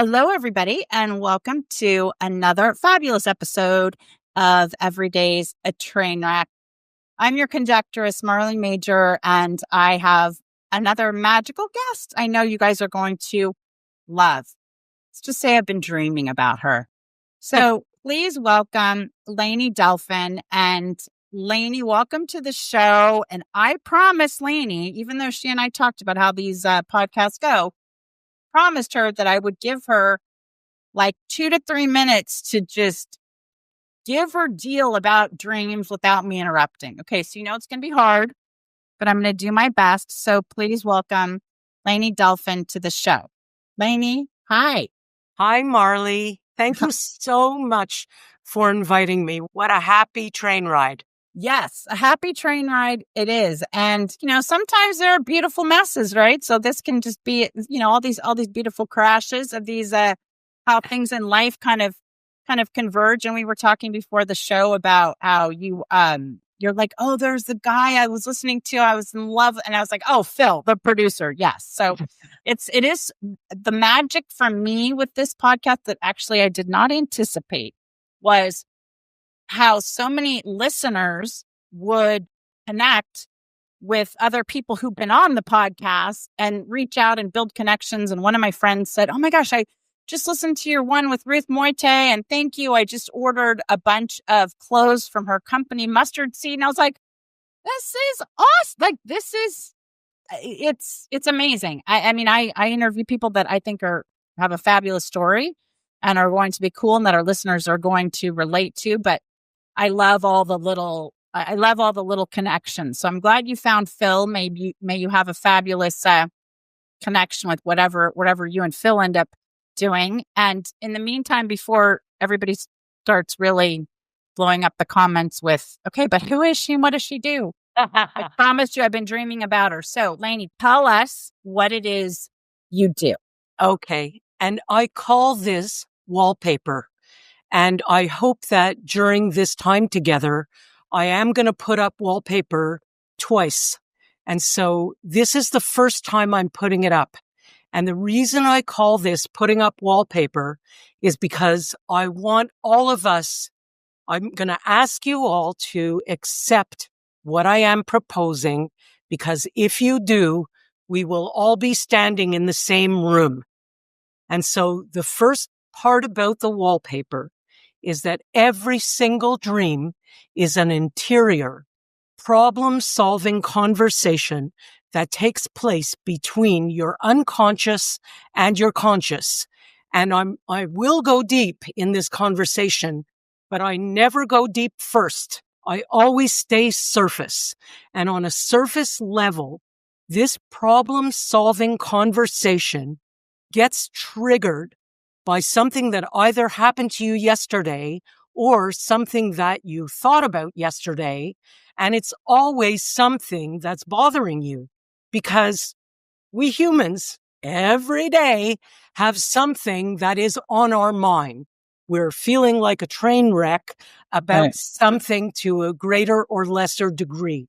Hello, everybody, and welcome to another fabulous episode of Everyday's a Train Wreck. I'm your conductress, Marley Major, and I have another magical guest I know you guys are going to love. Let's just say I've been dreaming about her. So please welcome Layne Dalfen. And Layne, welcome to the show. And I promised Layne, even though she and I talked about how these podcasts go, promised her that I would give her like 2 to 3 minutes to just give her deal about dreams without me interrupting. Okay, so you know it's going to be hard, but I'm going to do my best. So please welcome Layne Dalfen to the show. Layne, hi. Hi, Marley. Thank you so much for inviting me. What a happy train ride. Yes, a happy train ride it is. And, you know, sometimes there are beautiful messes, right? So this can just be, you know, all these beautiful crashes of these, how things in life kind of converge. And we were talking before the show about how you're like, oh, there's the guy I was listening to. I was in love. And I was like, oh, Phil, the producer. Yes. So it is the magic for me with this podcast that actually I did not anticipate was how so many listeners would connect with other people who've been on the podcast and reach out and build connections. And one of my friends said, oh my gosh, I just listened to your one with Ruth Moite and thank you. I just ordered a bunch of clothes from her company, Mustard Seed. And I was like, this is awesome. Like, this is, it's amazing. I mean, I interview people that I think have a fabulous story and are going to be cool and that our listeners are going to relate to. But I love all the little connections. So I'm glad you found Phil. May you have a fabulous connection with whatever you and Phil end up doing. And in the meantime, before everybody starts really blowing up the comments with, okay, but who is she and what does she do? I promised you I've been dreaming about her. So Layne, tell us what it is you do. Okay. And I call this wallpaper. And I hope that during this time together, I am going to put up wallpaper twice. And so this is the first time I'm putting it up. And the reason I call this putting up wallpaper is because I want all of us, I'm going to ask you all to accept what I am proposing, because if you do, we will all be standing in the same room. And so the first part about the wallpaper is that every single dream is an interior, problem-solving conversation that takes place between your unconscious and your conscious. And I will go deep in this conversation, but I never go deep first. I always stay surface. And on a surface level, this problem-solving conversation gets triggered by something that either happened to you yesterday or something that you thought about yesterday. And it's always something that's bothering you because we humans every day have something that is on our mind. We're feeling like a train wreck about something to a greater or lesser degree.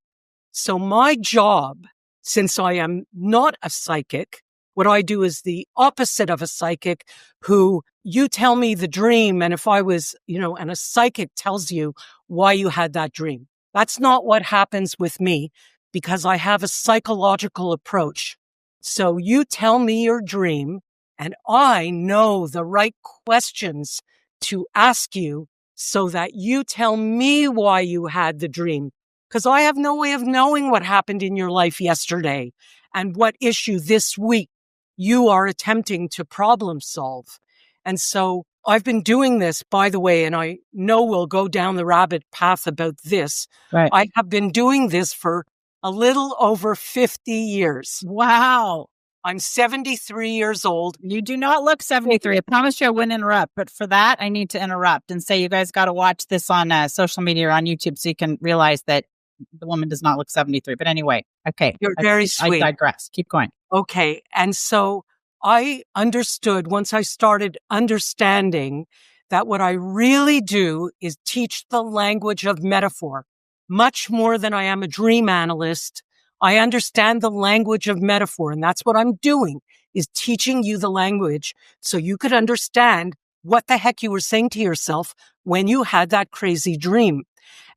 So my job, since I am not a psychic, what I do is the opposite of a psychic who you tell me the dream. And if I was, and a psychic tells you why you had that dream. That's not what happens with me because I have a psychological approach. So you tell me your dream and I know the right questions to ask you so that you tell me why you had the dream. Because I have no way of knowing what happened in your life yesterday and what issue this week you are attempting to problem solve. And so I've been doing this, by the way, and I know we'll go down the rabbit path about this. Right. I have been doing this for a little over 50 years. Wow. I'm 73 years old. You do not look 73. I promised you I wouldn't interrupt, but for that, I need to interrupt and say you guys got to watch this on social media or on YouTube so you can realize that the woman does not look 73. But anyway, okay. You're very sweet. I digress. Keep going. Okay. And so I understood once I started understanding that what I really do is teach the language of metaphor much more than I am a dream analyst. I understand the language of metaphor, and that's what I'm doing is teaching you the language so you could understand what the heck you were saying to yourself when you had that crazy dream.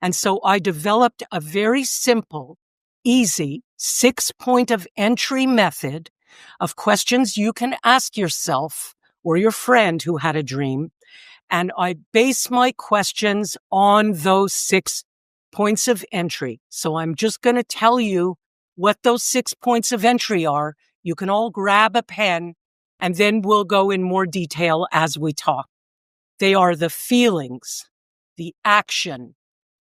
And so I developed a very simple, easy 6-point of entry method of questions you can ask yourself or your friend who had a dream. And I base my questions on those 6 points of entry. So I'm just going to tell you what those 6 points of entry are. You can all grab a pen and then we'll go in more detail as we talk. They are the feelings, the action,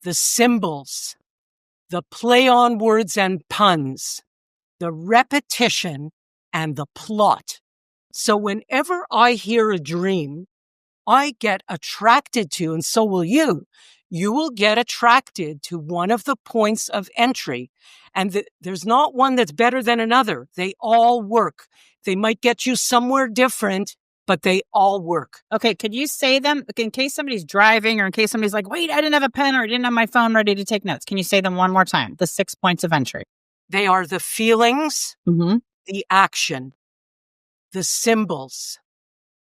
the symbols, the play on words and puns, the repetition, and the plot. So whenever I hear a dream, I get attracted to, and so will you. You will get attracted to one of the points of entry. And there's not one that's better than another. They all work. They might get you somewhere different, but they all work. Okay, could you say them in case somebody's driving or in case somebody's like, wait, I didn't have a pen or I didn't have my phone ready to take notes. Can you say them one more time? The 6 points of entry. They are the feelings, the action, the symbols,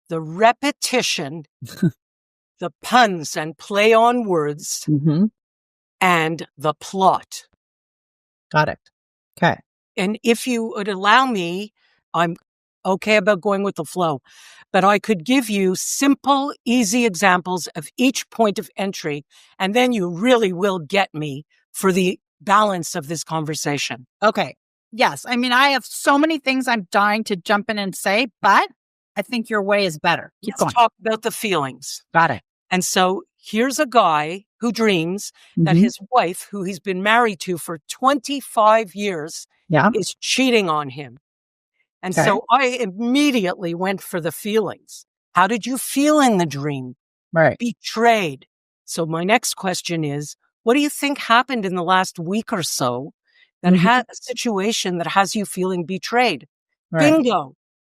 the repetition, the puns and play on words, and the plot. Got it. Okay. And if you would allow me, I'm okay about going with the flow, but I could give you simple, easy examples of each point of entry, and then you really will get me for the balance of this conversation. Okay. Yes. I mean, I have so many things I'm dying to jump in and say, but I think your way is better. Let's talk about the feelings. Got it. And so here's a guy who dreams that his wife, who he's been married to for 25 years, is cheating on him. And so I immediately went for the feelings. How did you feel in the dream? Right. Betrayed. So my next question is, what do you think happened in the last week or so that had a situation that has you feeling betrayed? Right. Bingo.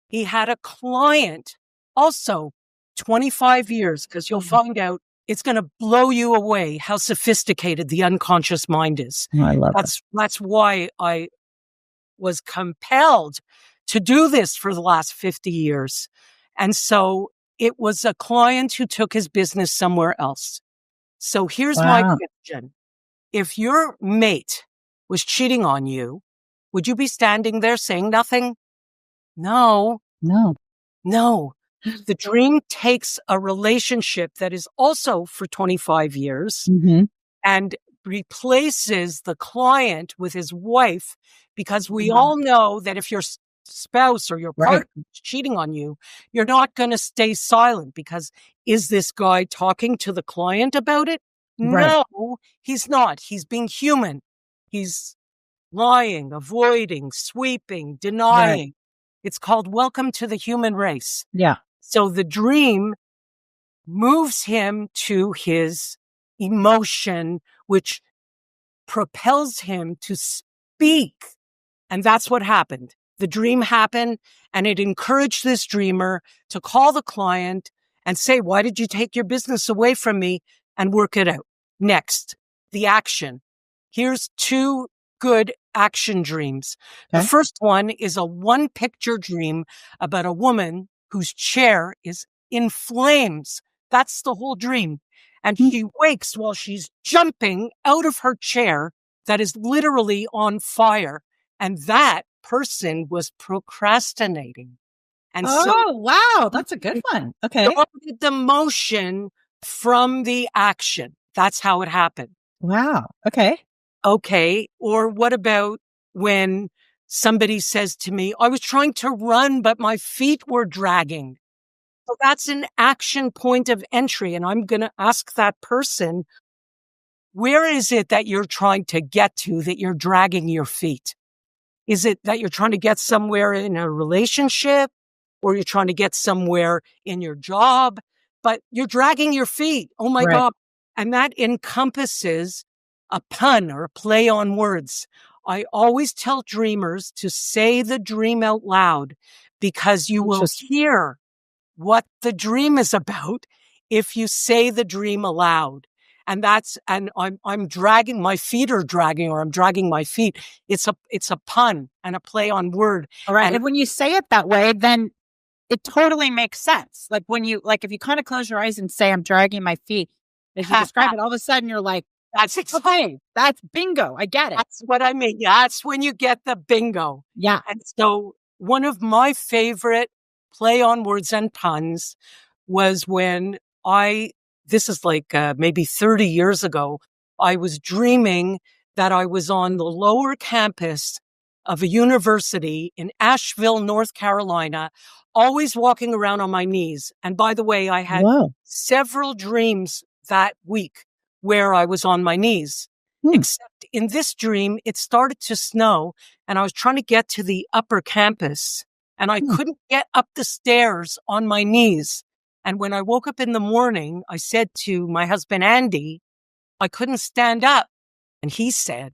He had a client, also 25 years, because you'll find out it's going to blow you away how sophisticated the unconscious mind is. Oh, I love that. That's why I was compelled to do this for the last 50 years. And so it was a client who took his business somewhere else. So here's my question. If your mate was cheating on you, would you be standing there saying nothing? No. The dream takes a relationship that is also for 25 years and replaces the client with his wife, because we all know that if your spouse or your partner is cheating on you, you're not going to stay silent, because is this guy talking to the client about it? No, he's not. He's being human. He's lying, avoiding, sweeping, denying. It's called welcome to the human race. Yeah. So the dream moves him to his emotion, which propels him to speak. And that's what happened. The dream happened, and it encouraged this dreamer to call the client and say, why did you take your business away from me, and work it out. Next, the action. Here's 2 good action dreams. The first one is a 1-picture dream about a woman whose chair is in flames. That's the whole dream. And she wakes while she's jumping out of her chair that is literally on fire. And that person was procrastinating. And wow. That's a good one. Okay. Started the motion from the action. That's how it happened. Wow. Okay. Okay. Or what about when somebody says to me, I was trying to run, but my feet were dragging. So that's an action point of entry. And I'm going to ask that person, where is it that you're trying to get to that you're dragging your feet? Is it that you're trying to get somewhere in a relationship, or you're trying to get somewhere in your job, but you're dragging your feet? Oh my God. And that encompasses a pun or a play on words. I always tell dreamers to say the dream out loud, because you will hear what the dream is about if you say the dream aloud. And I'm dragging, my feet are dragging, or I'm dragging my feet. It's a pun and a play on word. All right. And And when you say it that way, then it totally makes sense. Like if you kind of close your eyes and say, I'm dragging my feet, as you describe it, all of a sudden you're like, that's okay, that's bingo. I get it. That's what I mean. That's when you get the bingo. Yeah. And so one of my favorite play on words and puns was when this is like maybe 30 years ago, I was dreaming that I was on the lower campus of a university in Asheville, North Carolina, always walking around on my knees. And by the way, I had several dreams that week where I was on my knees. Except in this dream, it started to snow and I was trying to get to the upper campus and I couldn't get up the stairs on my knees. And when I woke up in the morning, I said to my husband, Andy, I couldn't stand up. And he said,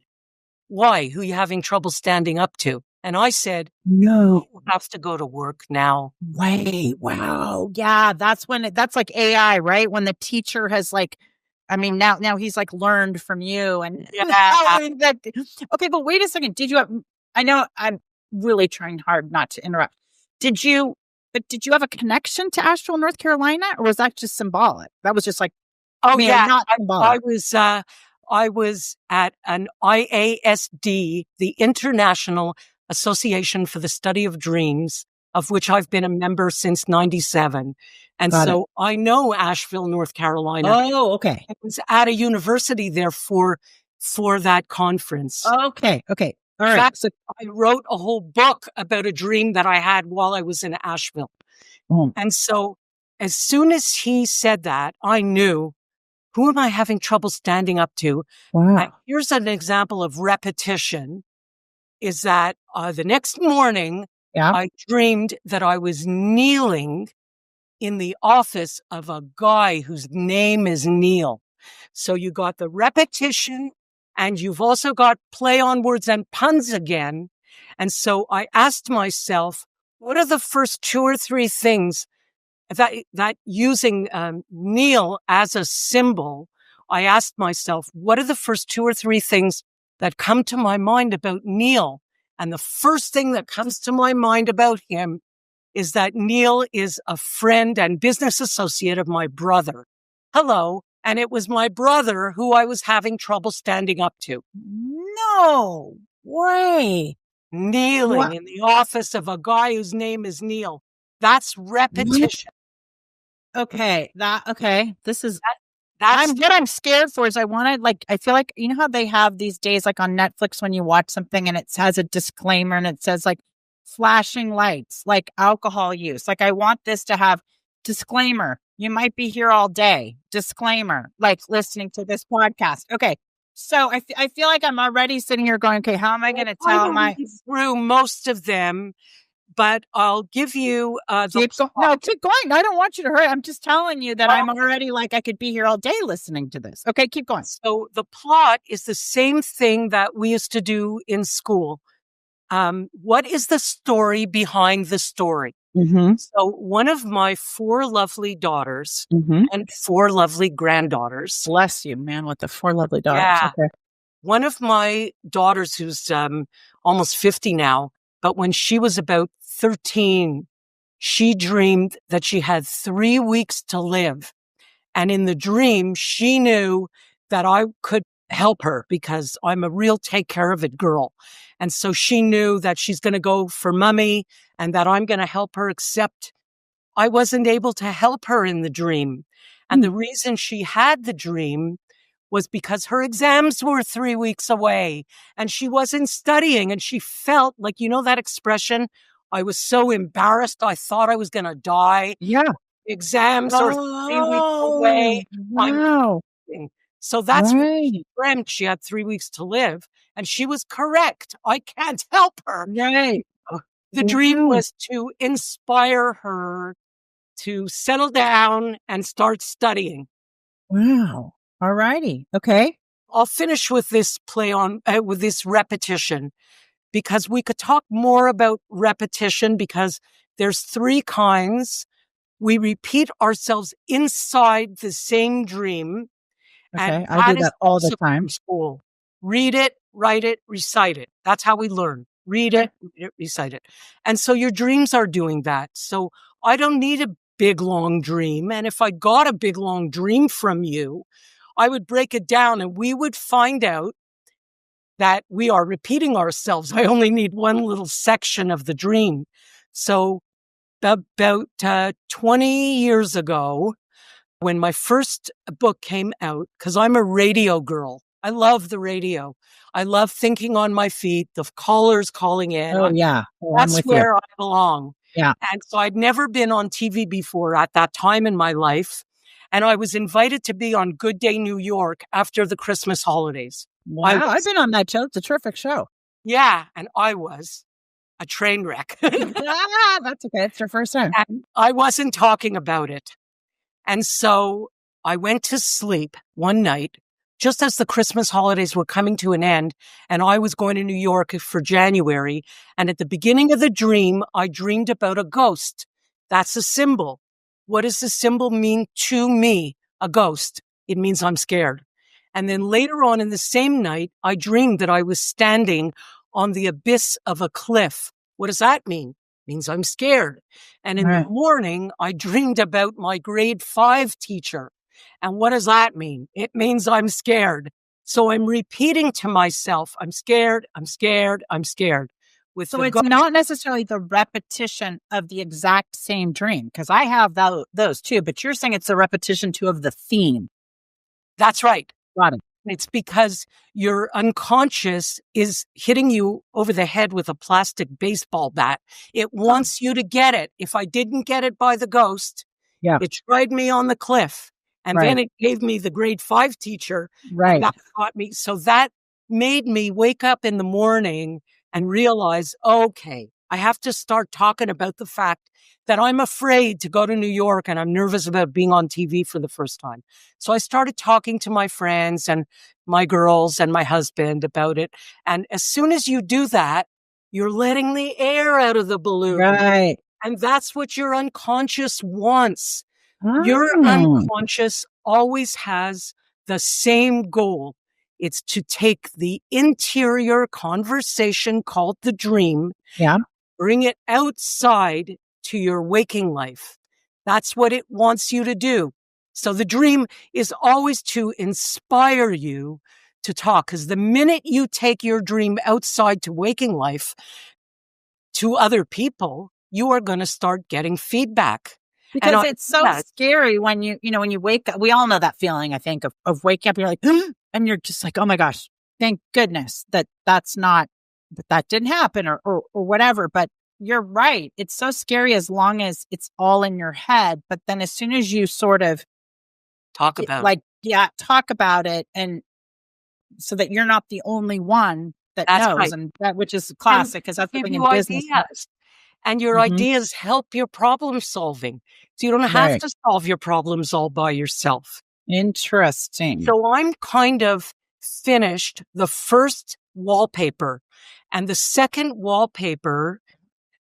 why? Who are you having trouble standing up to? And I said, no, you have to go to work now. Wait, wow. Yeah, that's like AI, right? When the teacher has now he's like learned from you and okay, but wait a second. I know I'm really trying hard not to interrupt. Did you have a connection to Asheville, North Carolina, or was that just symbolic? That was just like, not symbolic. I was at an IASD, the International Association for the Study of Dreams, of which I've been a member since 97. And I know Asheville, North Carolina. Oh, okay. I was at a university there for that conference. Okay. All right. In fact, I wrote a whole book about a dream that I had while I was in Asheville. And so as soon as he said that, I knew, who am I having trouble standing up to? Wow. And here's an example of repetition, is that the next morning, I dreamed that I was kneeling in the office of a guy whose name is Neil. So you got the repetition and you've also got play on words and puns again. And so I asked myself, what are the first 2 or 3 things that using Neil as a symbol, I asked myself, what are the first 2 or 3 things that come to my mind about Neil? And the first thing that comes to my mind about him is that Neil is a friend and business associate of my brother. Hello. And it was my brother who I was having trouble standing up to. No way. Kneeling in the office of a guy whose name is Neil. That's repetition. Okay. This is, what I'm scared for is I feel like, you know how they have these days, like on Netflix, when you watch something and it has a disclaimer and it says like flashing lights, like alcohol use. Like I want this to have disclaimer. You might be here all day. Disclaimer, like listening to this podcast. Okay. So I feel like I'm already sitting here going, okay, how am I going to tell through most of them? But I'll give you keep going. I don't want you to hurry. I'm just telling you that I'm already like I could be here all day listening to this. Okay, keep going. So the plot is the same thing that we used to do in school. What is the story behind the story? Mm-hmm. So one of my 4 lovely daughters and 4 lovely granddaughters. Bless you, man, with the 4 lovely daughters. Yeah. Okay. One of my daughters, who's almost 50 now, but when she was about 13, she dreamed that she had 3 weeks to live. And in the dream, she knew that I could help her because I'm a real take care of it girl. And so she knew that she's going to go for mommy and that I'm going to help her, except I wasn't able to help her in the dream. And the reason she had the dream was because her exams were 3 weeks away and she wasn't studying, and she felt like, you know, that expression, I was so embarrassed. I thought I was going to die. Yeah. Exams are 3 weeks away. Wow. So that's what she dreamt. She had 3 weeks to live, and she was correct. I can't help her. Right. The dream was to inspire her to settle down and start studying. Wow. All righty. Okay. I'll finish with this with this repetition, because we could talk more about repetition, because there's 3 kinds. We repeat ourselves inside the same dream, Okay. And I do that is that all the also time. from school. Read it, write it, recite it. That's how we learn. Read it, recite it. And so your dreams are doing that. So I don't need a big, long dream. And if I got a big, long dream from you, I would break it down and we would find out that we are repeating ourselves. I only need one little section of the dream. So about 20 years ago, when my first book came out, because I'm a radio girl, I love the radio. I love thinking on my feet, the callers calling in. Oh, yeah. Oh, I'm That's with you. where I belong. Yeah. And so I'd never been on TV before at that time in my life. And I was invited to be on Good Day New York after the Christmas holidays. Wow. I've been on that show. It's a terrific show. Yeah. And I was a train wreck. That's okay. It's your first time. And I wasn't talking about it. And so I went to sleep one night, just as the Christmas holidays were coming to an end, and I was going to New York for January. And at the beginning of the dream, I dreamed about a ghost. That's a symbol. What does the symbol mean to me? A ghost. It means I'm scared. And then later on in the same night, I dreamed that I was standing on the abyss of a cliff. What does that mean? It means I'm scared. And in the morning, I dreamed about my grade 5 teacher. And what does that mean? It means I'm scared. So I'm repeating to myself, I'm scared, I'm scared, I'm scared. So it's not necessarily the repetition of the exact same dream, because I have those too, but you're saying it's a repetition too of the theme. That's right. Got it. It's because your unconscious is hitting you over the head with a plastic baseball bat. It wants you to get it. If I didn't get it by the ghost, it tried me on the cliff. And then it gave me the grade 5 teacher. Right. And that got me. So that made me wake up in the morning and realize, okay, I have to start talking about the fact that I'm afraid to go to New York and I'm nervous about being on TV for the first time. So I started talking to my friends and my girls and my husband about it. And as soon as you do that, you're letting the air out of the balloon. Right. And that's what your unconscious wants. Your unconscious always has the same goal. It's to take the interior conversation called the dream, bring it outside to your waking life. That's what it wants you to do. So the dream is always to inspire you to talk, because the minute you take your dream outside to waking life to other people, you are going to start getting feedback. Because it's so scary when when you wake up. We all know that feeling, I think, of waking up. You're like, and you're just like, oh my gosh, thank goodness that didn't happen or whatever. But you're right. It's so scary as long as it's all in your head. But then as soon as you sort of talk about it, and so that you're not the only one that knows, and that, which is classic, because that's something in business. And your ideas help your problem solving. So you don't have to solve your problems all by yourself. Interesting. So I'm kind of finished the first wallpaper, and the second wallpaper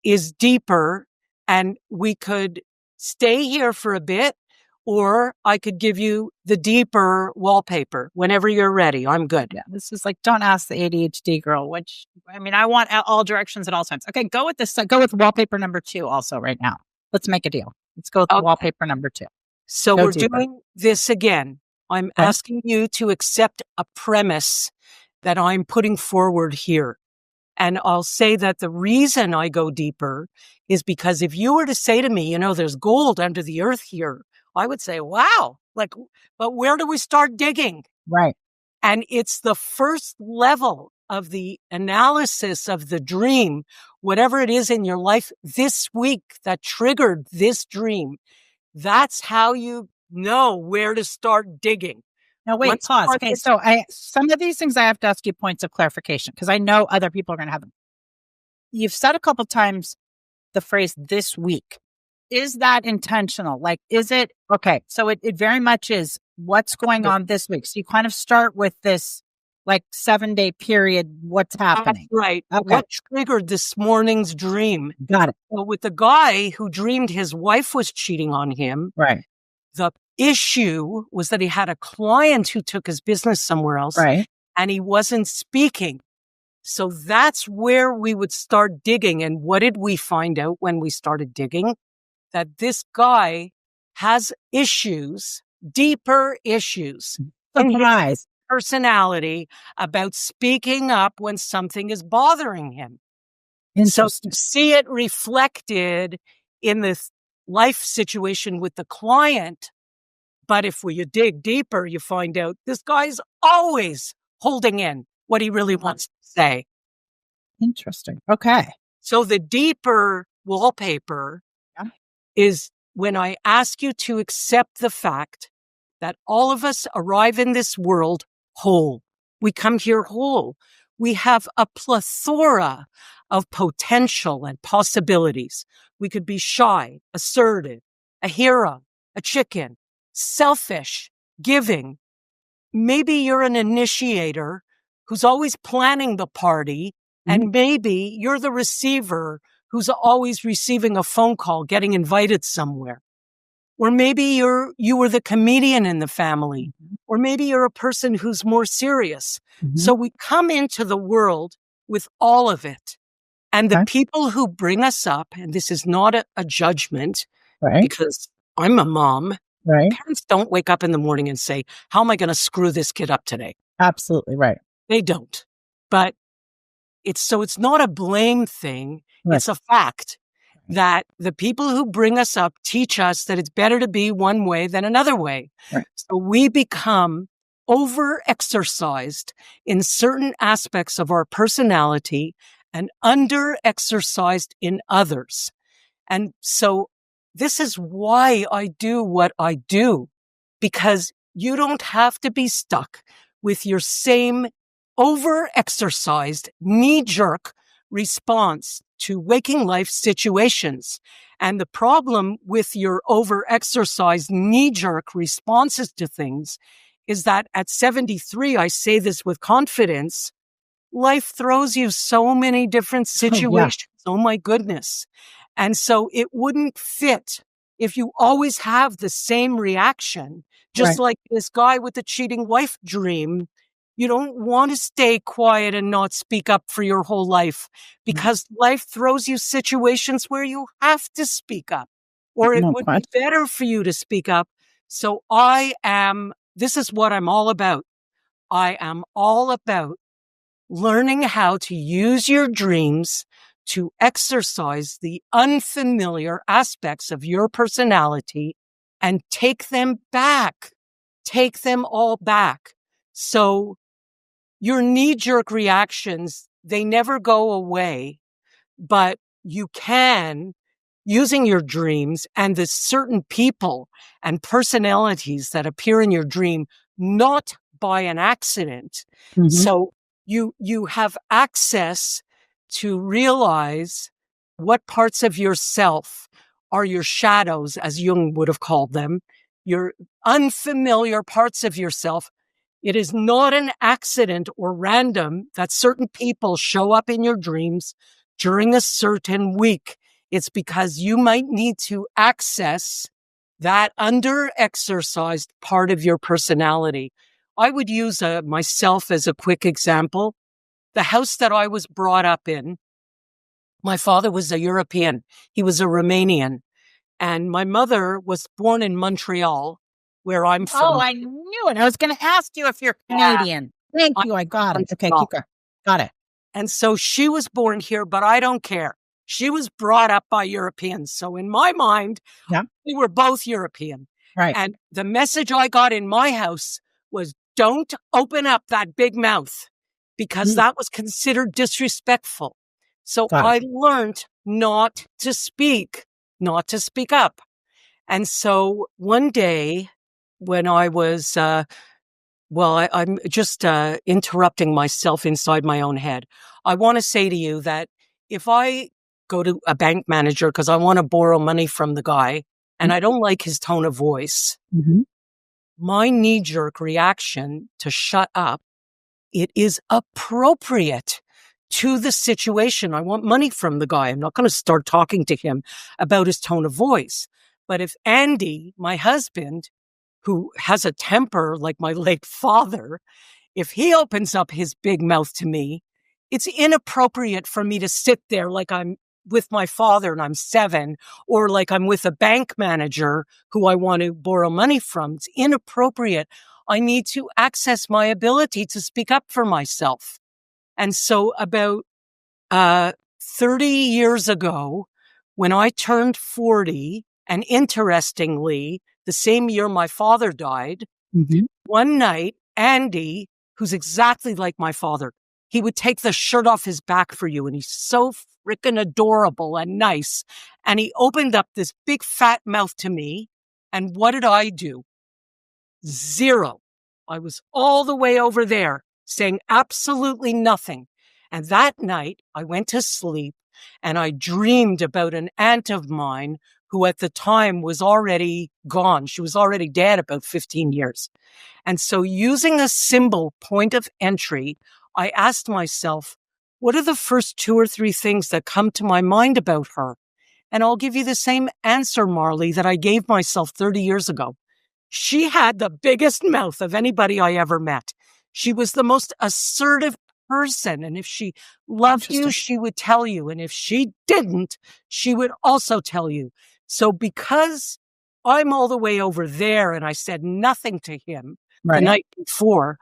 is deeper, and we could stay here for a bit, or I could give you the deeper wallpaper whenever you're ready. I'm good. Yeah, this is like, don't ask the ADHD girl, which, I mean, I want all directions at all times. Okay, go with this. Go with wallpaper number 2 also right now. Let's make a deal. Let's go with wallpaper number 2. So we're doing this again. I'm asking you to accept a premise that I'm putting forward here. And I'll say that the reason I go deeper is because if you were to say to me, there's gold under the earth here, I would say, wow, but where do we start digging? Right. And it's the first level of the analysis of the dream, whatever it is in your life this week that triggered this dream. That's how you know where to start digging. Now, wait, pause. Okay, so some of these things I have to ask you points of clarification, because I know other people are going to have them. You've said a couple times the phrase "this week." Is that intentional? Like, is it okay? So it very much is what's going on this week. So you kind of start with this 7-day period. What's happening? That's right. Okay. What triggered this morning's dream? Got it. So with the guy who dreamed his wife was cheating on him, right? The issue was that he had a client who took his business somewhere else, Right. and he wasn't speaking. So that's where we would start digging. And what did we find out when we started digging? That this guy has issues, deeper issues in his Surprise. personality about speaking up when something is bothering him. So Interesting. to see it reflected in this life situation with the client. But if you dig deeper, you find out this guy's always holding in what he really wants to say. Interesting. Okay. So the deeper wallpaper is when I ask you to accept the fact that all of us arrive in this world whole. We come here whole. We have a plethora of potential and possibilities. We could be shy, assertive, a hero, a chicken, selfish, giving. Maybe you're an initiator who's always planning the party, and maybe you're the receiver who's always receiving a phone call, getting invited somewhere. Or maybe you were the comedian in the family, or maybe you're a person who's more serious. So we come into the world with all of it. And the people who bring us up, and this is not a judgment, because I'm a mom. Parents don't wake up in the morning and say, how am I going to screw this kid up today? Absolutely right. They don't. But it's not a blame thing. It's a fact that the people who bring us up teach us that it's better to be one way than another way. So we become over-exercised in certain aspects of our personality and under-exercised in others. And so this is why I do what I do, because you don't have to be stuck with your same over-exercised, knee-jerk response to waking life situations. And the problem with your over-exercised, knee-jerk responses to things is that at 73, I say this with confidence, life throws you so many different situations. Oh my goodness. And so it wouldn't fit if you always have the same reaction, just like this guy with the cheating wife dream. You don't want to stay quiet and not speak up for your whole life, because life throws you situations where you have to speak up, or it would be better for you to speak up. So this is what I'm all about. I am all about learning how to use your dreams to exercise the unfamiliar aspects of your personality and take them back. Take them all back. So your knee-jerk reactions, they never go away, but you can, using your dreams and the certain people and personalities that appear in your dream, not by an accident. So you have access to realize what parts of yourself are your shadows, as Jung would have called them, your unfamiliar parts of yourself. It is not an accident or random that certain people show up in your dreams during a certain week. It's because you might need to access that under-exercised part of your personality. I would use myself as a quick example. The house that I was brought up in, my father was a European. He was a Romanian. And my mother was born in Montreal, where I'm from. Oh, I knew it. I was going to ask you if you're Canadian. Thank you. I got it. Okay, keep going. Got it. And so she was born here, but I don't care. She was brought up by Europeans. So in my mind, we were both European. And the message I got in my house was, don't open up that big mouth, because that was considered disrespectful. So I learned not to speak up. And so one day when I was, I'm just interrupting myself inside my own head. I want to say to you that if I go to a bank manager because I want to borrow money from the guy and I don't like his tone of voice, my knee-jerk reaction to shut up, it is appropriate to the situation. I want money from the guy. I'm not going to start talking to him about his tone of voice. But if Andy, my husband, who has a temper like my late father, if he opens up his big mouth to me, it's inappropriate for me to sit there like I'm with my father and I'm 7, or like I'm with a bank manager who I want to borrow money from. It's inappropriate. I need to access my ability to speak up for myself. And so about 30 years ago, when I turned 40, and interestingly, the same year my father died, one night, Andy, who's exactly like my father, he would take the shirt off his back for you, and he's so freaking adorable and nice. And he opened up this big fat mouth to me. And what did I do? Zero. I was all the way over there saying absolutely nothing. And that night I went to sleep and I dreamed about an aunt of mine who at the time was already gone. She was already dead about 15 years. And so using a symbol point of entry, I asked myself, what are the first 2 or 3 things that come to my mind about her? And I'll give you the same answer, Marley, that I gave myself 30 years ago. She had the biggest mouth of anybody I ever met. She was the most assertive person. And if she loved you, she would tell you. And if she didn't, she would also tell you. So because I'm all the way over there and I said nothing to him the night before,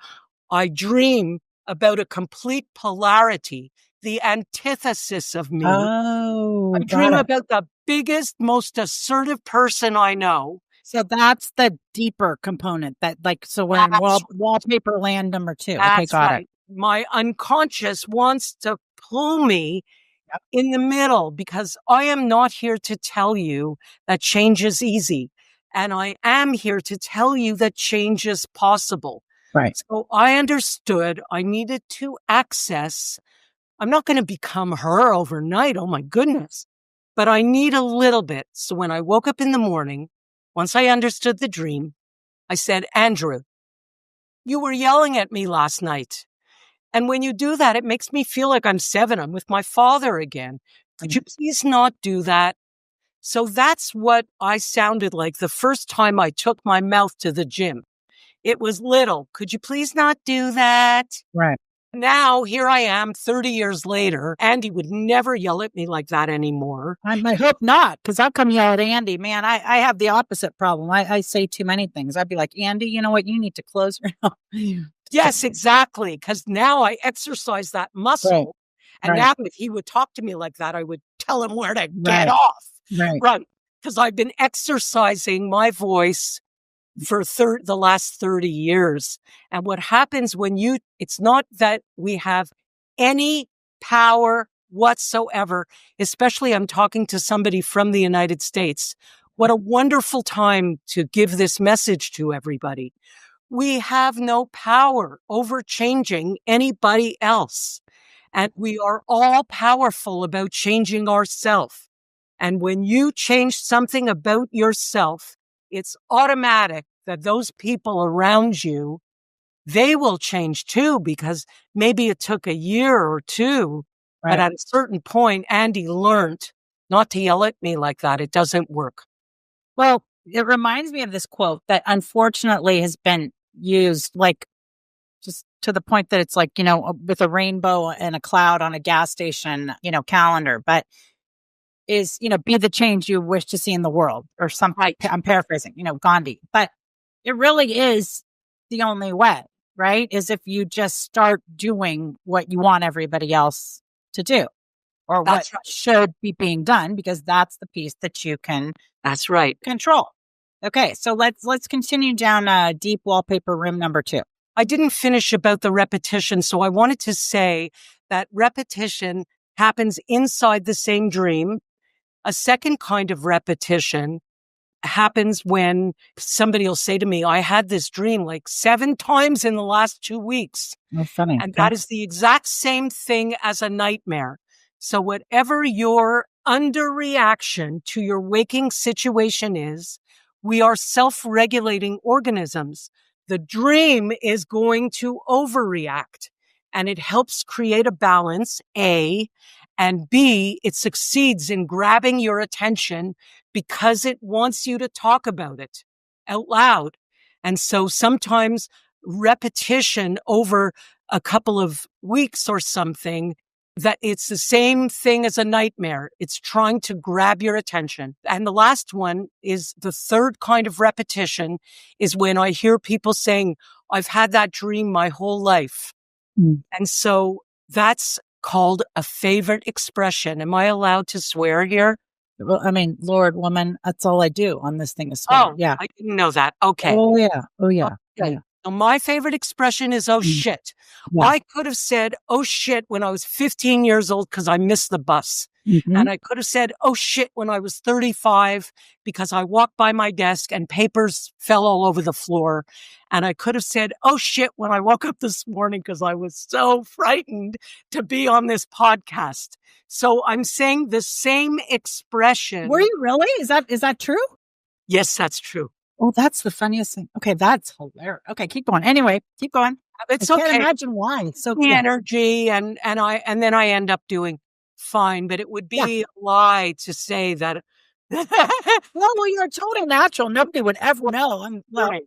I dream about a complete polarity, the antithesis of me. Oh, I dream about the biggest, most assertive person I know. So that's the deeper component that so we're in wallpaper land number 2. Okay, got it. My unconscious wants to pull me in the middle because I am not here to tell you that change is easy. And I am here to tell you that change is possible. Right. So I understood I needed to access. I'm not going to become her overnight. Oh my goodness. But I need a little bit. So when I woke up in the morning, once I understood the dream, I said, Andrew, you were yelling at me last night. And when you do that, it makes me feel like I'm 7. I'm with my father again. Could you please not do that? So that's what I sounded like the first time I took my mouth to the gym. It was little. Could you please not do that? Right. Now, here I am 30 years later. Andy would never yell at me like that anymore. I hope not, because I'll come yell at Andy. Man, I have the opposite problem. I say too many things. I'd be like, Andy, you know what? You need to close your mouth. Yes, exactly. Because now I exercise that muscle. Right. And now if he would talk to me like that, I would tell him where to get off. Right. Because I've been exercising my voice for the last 30 years. And what happens when it's not that we have any power whatsoever, especially I'm talking to somebody from the United States. What a wonderful time to give this message to everybody. We have no power over changing anybody else. And we are all powerful about changing ourselves. And when you change something about yourself, it's automatic that those people around you, they will change too, because maybe it took a year or 2. Right. But at a certain point, Andy learned not to yell at me like that. It doesn't work. Well, it reminds me of this quote that unfortunately has been used just to the point that it's with a rainbow and a cloud on a gas station, calendar, but is, be the change you wish to see in the world or something. Right. I'm paraphrasing, Gandhi, but it really is the only way, right? Is if you just start doing what you want everybody else to do or what should be being done, because that's the piece that you can control. Okay. So let's continue down deep wallpaper room number 2. I didn't finish about the repetition. So I wanted to say that repetition happens inside the same dream. A second kind of repetition happens when somebody will say to me, I had this dream 7 times in the last 2 weeks. That's funny. And that is the exact same thing as a nightmare. So whatever your underreaction to your waking situation is, we are self-regulating organisms. The dream is going to overreact, and it helps create a balance, A, and B, it succeeds in grabbing your attention because it wants you to talk about it out loud. And so sometimes repetition over a couple of weeks or something, that it's the same thing as a nightmare. It's trying to grab your attention. And the last one is the third kind of repetition is when I hear people saying, I've had that dream my whole life. And so that's called a favorite expression. Am I allowed to swear here? Well, I mean, Lord, woman, that's all I do on this thing is swear. Oh, yeah. I didn't know that. Okay. Oh, yeah. Oh, yeah. Okay. Yeah. So my favorite expression is, oh, shit. Yeah. I could have said, oh, shit, when I was 15 years old because I missed the bus. And I could have said, oh, shit, when I was 35 because I walked by my desk and papers fell all over the floor. And I could have said, oh, shit, when I woke up this morning because I was so frightened to be on this podcast. So I'm saying the same expression. Were you really? Is that true? Yes, that's true. Oh, that's the funniest thing. Okay, that's hilarious. Okay, keep going. Anyway, keep going. It's I okay. can't imagine why. It's so the energy and then I end up doing fine, but it would be a lie to say that. Well, you're totally natural. Nobody would ever know. Right.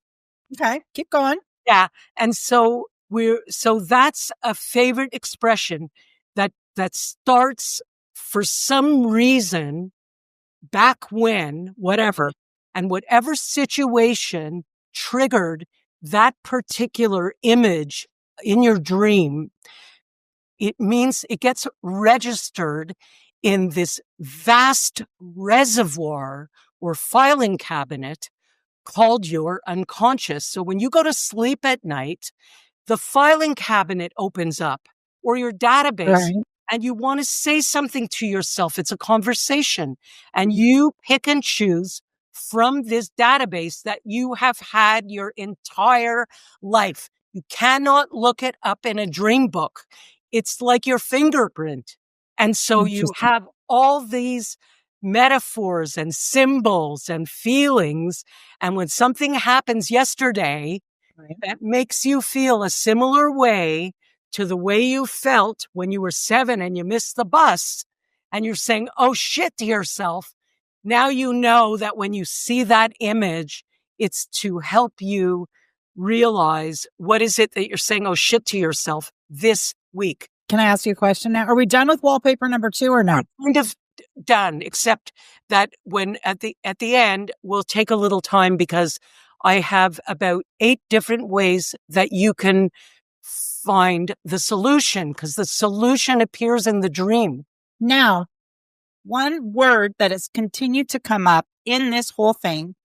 Okay, keep going. Yeah. And so that's a favorite expression that starts for some reason back when, whatever, and whatever situation triggered that particular image in your dream, it means it gets registered in this vast reservoir or filing cabinet called your unconscious. So when you go to sleep at night, the filing cabinet opens up or your database and you want to say something to yourself. It's a conversation and you pick and choose from this database that you have had your entire life. You cannot look it up in a dream book. It's like your fingerprint. And so you have all these metaphors and symbols and feelings. And when something happens yesterday that makes you feel a similar way to the way you felt when you were 7 and you missed the bus, and you're saying, oh shit to yourself. Now you know that when you see that image, it's to help you realize what is it that you're saying, oh shit to yourself this week. Can I ask you a question now? Are we done with wallpaper number 2 or not? Kind of done, except that when at the end, we'll take a little time because I have about 8 different ways that you can find the solution, because the solution appears in the dream. Now, one word that has continued to come up in this whole thing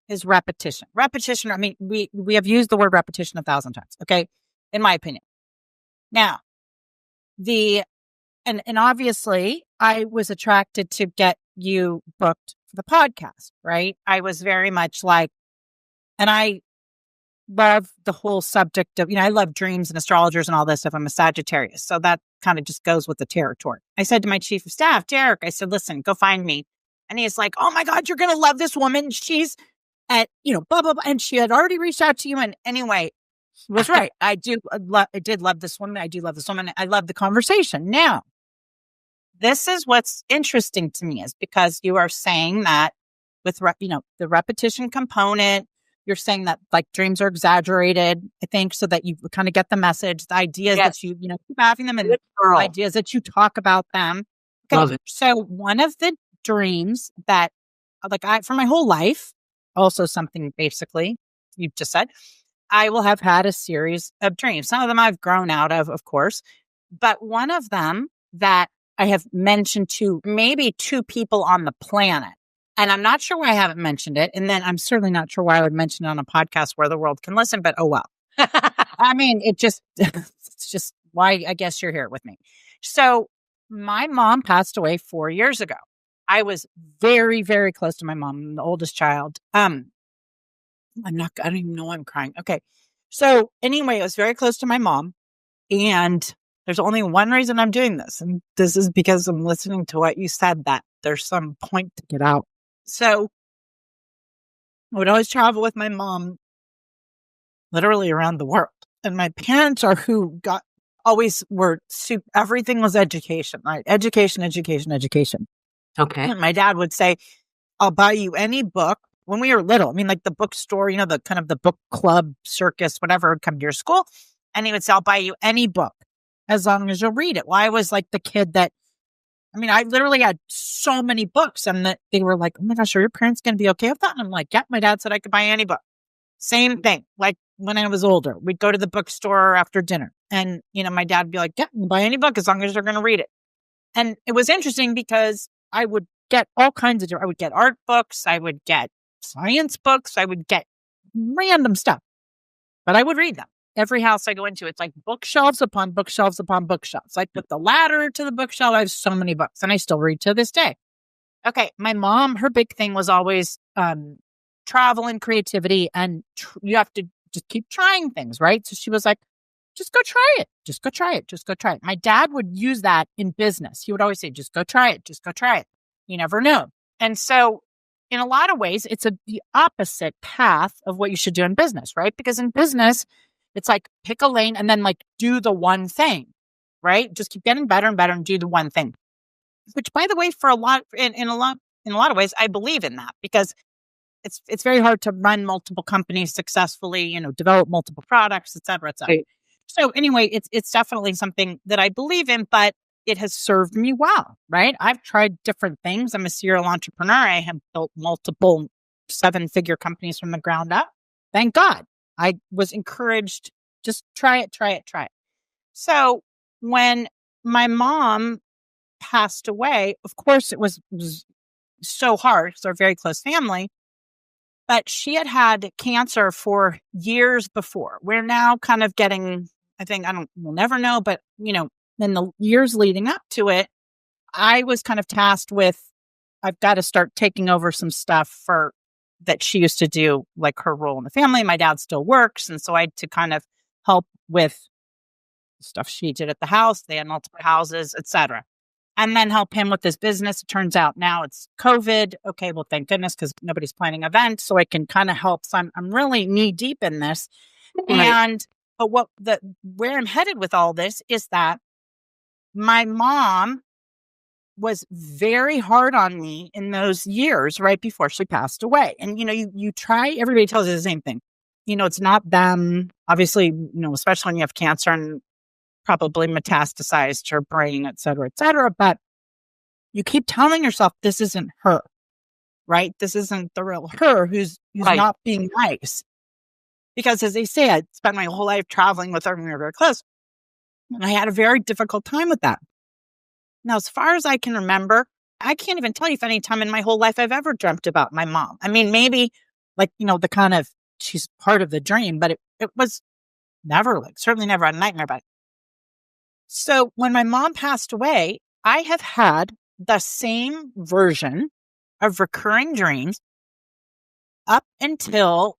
is repetition. Repetition, I mean, we have used the word repetition 1,000 times, okay? In my opinion. Now, and obviously I was attracted to get you booked for the podcast, right? I was very much like, and I love the whole subject of, I love dreams and astrologers and all this stuff. I'm a Sagittarius. So that kind of just goes with the territory. I said to my chief of staff, Derek, I said, listen, go find me. And he's like, oh my God, you're going to love this woman. She's at, blah, blah, blah. And she had already reached out to you. And anyway, he was right. I did love this woman. I do love this woman. I love the conversation. Now, this is what's interesting to me is because you are saying that with, the repetition component, you're saying that like dreams are exaggerated, I think, so that you kind of get the message, the ideas that you, keep having them and ideas that you talk about them. Okay. Love it. So one of the dreams that for my whole life, also something basically you just said, I will have had a series of dreams. Some of them I've grown out of course, but one of them that I have mentioned to maybe 2 people on the planet. And I'm not sure why I haven't mentioned it. And then I'm certainly not sure why I would mention it on a podcast where the world can listen, but oh well. I mean, it's just why I guess you're here with me. So my mom passed away 4 years ago. I was very, very close to my mom. I'm the oldest child. I don't even know why I'm crying. Okay. So anyway, I was very close to my mom. And there's only one reason I'm doing this. And this is because I'm listening to what you said, that there's some point to get out. So I would always travel with my mom literally around the world. And my parents are who everything was education, right? Education. Okay. And my dad would say, I'll buy you any book when we were little. I mean, like the bookstore, the kind of the book club circus, whatever, would come to your school, and he would say, I'll buy you any book as long as you'll read it. Well, I was like the kid that, I literally had so many books, and that they were like, oh my gosh, are your parents going to be okay with that? And I'm like, yeah, my dad said I could buy any book. Same thing. Like when I was older, we'd go to the bookstore after dinner, and, my dad would be like, yeah, buy any book as long as you're going to read it. And it was interesting because I would get all kinds of, I would get art books, I would get science books, I would get random stuff, but I would read them. Every house I go into, it's like bookshelves upon bookshelves upon bookshelves. I put the ladder to the bookshelf. I have so many books, and I still read to this day. Okay. My mom, her big thing was always travel and creativity, and you have to just keep trying things, right? So she was like, just go try it. Just go try it. Just go try it. My dad would use that in business. He would always say, just go try it. Just go try it. You never know. And so in a lot of ways, it's the opposite path of what you should do in business, right? Because in business, it's like pick a lane and then like do the one thing, right? Just keep getting better and better and do the one thing. Which, by the way, for in a lot of ways, I believe in that, because it's very hard to run multiple companies successfully, develop multiple products, et cetera, et cetera. Right. So anyway, it's definitely something that I believe in, but it has served me well, right? I've tried different things. I'm a serial entrepreneur. I have built multiple 7-figure companies from the ground up. Thank God. I was encouraged, just try it, try it, try it. So when my mom passed away, of course, it was so hard because we're a very close family, but she had cancer for years before. We're now kind of getting, we'll never know, but, in the years leading up to it, I was kind of tasked with, I've got to start taking over some stuff that she used to do, like her role in the family. My dad still works. And so I had to kind of help with stuff she did at the house. They had multiple houses, et cetera. And then help him with his business. It turns out now it's COVID. Okay, well, thank goodness, because nobody's planning events. So I can kind of help. So I'm really knee deep in this. Right. But where I'm headed with all this is that my mom was very hard on me in those years right before she passed away. And, you try, everybody tells you the same thing. It's not them, obviously, especially when you have cancer and probably metastasized to her brain, et cetera, but you keep telling yourself this isn't her, right? This isn't the real her who's right. Not being nice. Because as they say, I spent my whole life traveling with her and we were very close. And I had a very difficult time with that. Now, as far as I can remember, I can't even tell you if any time in my whole life I've ever dreamt about my mom. Maybe like, the kind of, she's part of the dream, but it was never certainly never a nightmare about it. So when my mom passed away, I have had the same version of recurring dreams up until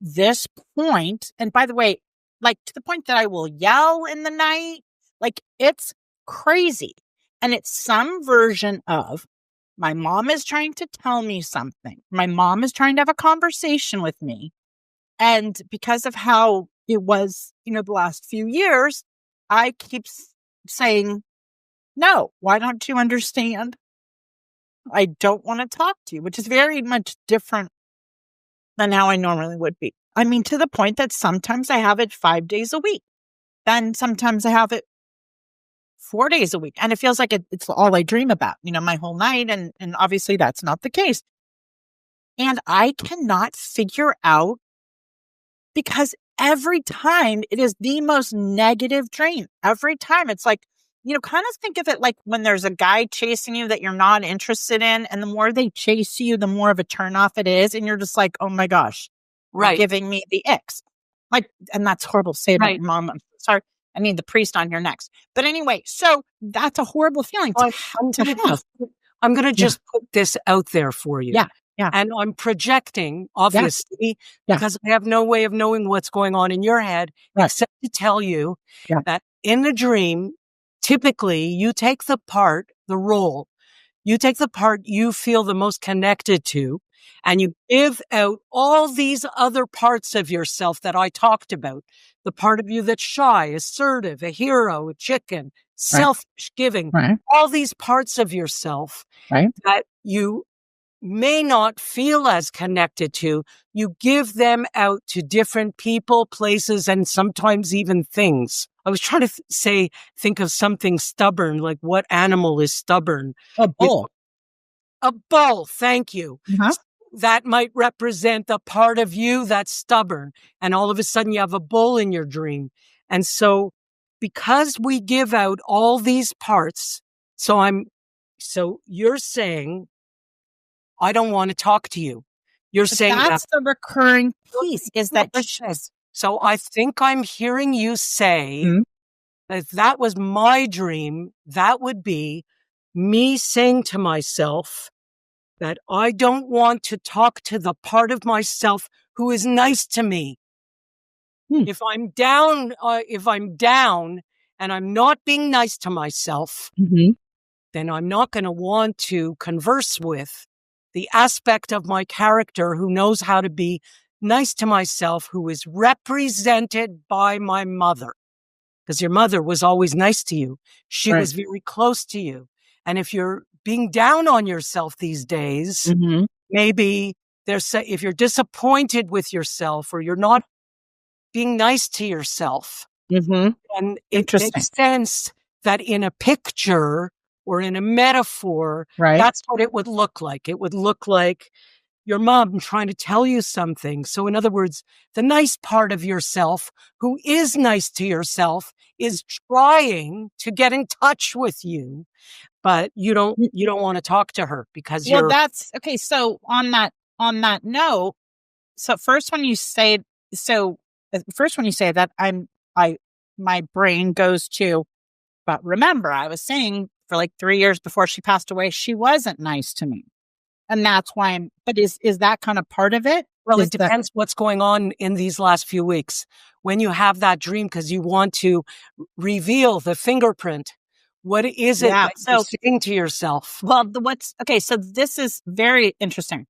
this point. And by the way, like to the point that I will yell in the night, like it's crazy. And it's some version of my mom is trying to tell me something. My mom is trying to have a conversation with me. And because of how it was, the last few years, I keep saying, no, why don't you understand? I don't want to talk to you, which is very much different than how I normally would be. To the point that sometimes I have it 5 days a week. Then sometimes I have it 4 days a week. And it feels like it's all I dream about, my whole night. And obviously that's not the case. And I cannot figure out, because every time it is the most negative dream. Every time it's like, kind of think of it like when there's a guy chasing you that you're not interested in. And the more they chase you, the more of a turnoff it is. And you're just like, oh my gosh, right, giving me the icks. Like, and that's horrible to say about your mom. I'm sorry. The priest on here next. But anyway, so that's a horrible feeling to have. I'm going to just put this out there for you. Yeah. Yeah. And I'm projecting, obviously, because I have no way of knowing what's going on in your head, except to tell you that in the dream, typically you take the role, you take the part you feel the most connected to, and you give out all these other parts of yourself that I talked about. The part of you that's shy, assertive, a hero, a chicken, selfish, giving, all these parts of yourself that you may not feel as connected to, you give them out to different people, places, and sometimes even things. I was trying to think of something stubborn, like what animal is stubborn? A bull. A bull, thank you. Uh-huh. That might represent the part of you that's stubborn. And all of a sudden you have a bull in your dream. And so because we give out all these parts, so you're saying, I don't want to talk to you. You're saying that's the recurring piece is that. So I think I'm hearing you say that if that was my dream, that would be me saying to myself that I don't want to talk to the part of myself who is nice to me. If I'm down and I'm not being nice to myself, then I'm not going to want to converse with the aspect of my character who knows how to be nice to myself, who is represented by my mother. Because your mother was always nice to you. She was very close to you. And if you're being down on yourself these days, maybe if you're disappointed with yourself or you're not being nice to yourself, and it makes sense that in a picture or in a metaphor, that's what it would look like. It would look like your mom trying to tell you something. So in other words, the nice part of yourself who is nice to yourself is trying to get in touch with you, but you don't want to talk to her because that's okay. So on that note, first when you say that, my brain goes to, but remember, I was saying for like 3 years before she passed away, she wasn't nice to me. And that's why but is that kind of part of it? Well, it depends what's going on in these last few weeks. When you have that dream, because you want to reveal the fingerprint, what is it that you're saying to yourself? Well, so this is very interesting.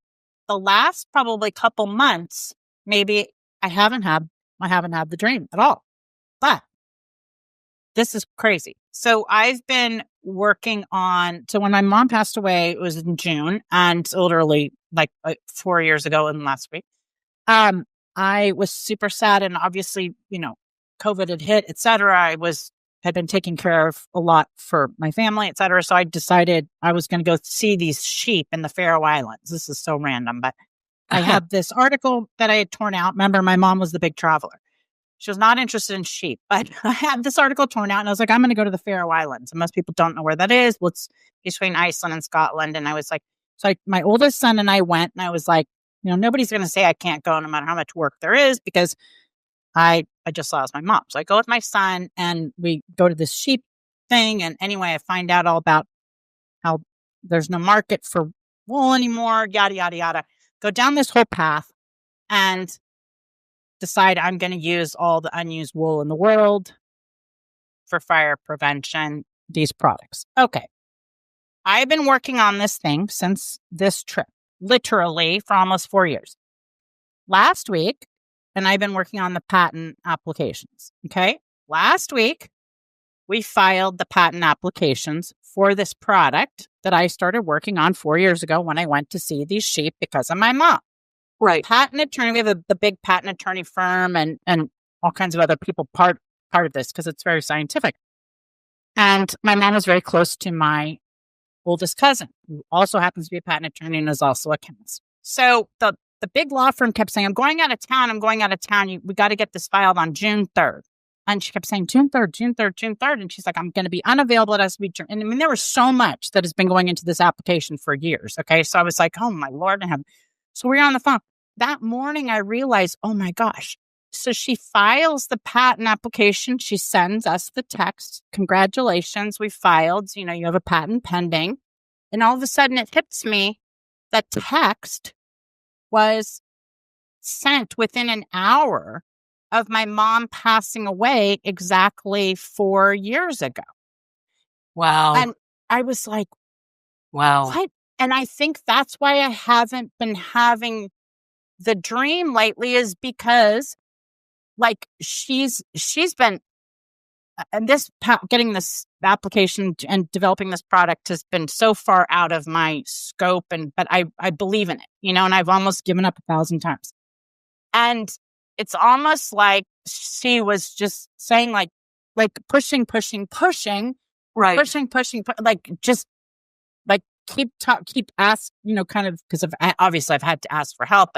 The last probably couple months, maybe I haven't had the dream at all. But this is crazy. So I've been working on, so when my mom passed away, it was in June, and literally like 4 years ago in last week. I was super sad, and obviously, COVID had hit, etc. had been taking care of a lot for my family, etc. So I decided I was going to go see these sheep in the Faroe Islands. This is so random, but I had this article that I had torn out. Remember, my mom was the big traveler. She was not interested in sheep, but I had this article torn out and I was like, I'm going to go to the Faroe Islands. And most people don't know where that is. Well, it's between Iceland and Scotland. And I was like, my oldest son and I went, and I was like, nobody's going to say I can't go no matter how much work there is, because I just lost my mom. So I go with my son and we go to this sheep thing. And anyway, I find out all about how there's no market for wool anymore, yada, yada, yada. Go down this whole path and decide I'm going to use all the unused wool in the world for fire prevention, these products. Okay. I've been working on this thing since this trip, literally for almost 4 years. Last week, and I've been working on the patent applications. Okay. Last week, we filed the patent applications for this product that I started working on 4 years ago when I went to see these sheep because of my mom. Right. Patent attorney. We have the big patent attorney firm and all kinds of other people part of this because it's very scientific. And my mom is very close to my oldest cousin, who also happens to be a patent attorney and is also a chemist. So the big law firm kept saying, I'm going out of town. We got to get this filed on June 3rd. And she kept saying, June 3rd, June 3rd, June 3rd. And she's like, I'm going to be unavailable. It has to be. And I mean, there was so much that has been going into this application for years. Okay. So I was like, oh my Lord in heaven. So we were on the phone. That morning, I realized, oh my gosh. So she files the patent application. She sends us the text. Congratulations, we filed. You have a patent pending. And all of a sudden, it hits me that text was sent within an hour of my mom passing away exactly 4 years ago. Wow. And I was like, wow. What? And I think that's why I haven't been having the dream lately, is because like she's been and getting this application and developing this product has been so far out of my scope. But I believe in it, and I've almost given up 1,000 times. And it's almost like she was just saying like pushing, Right. like just like keep ask, kind of, because obviously I've had to ask for help.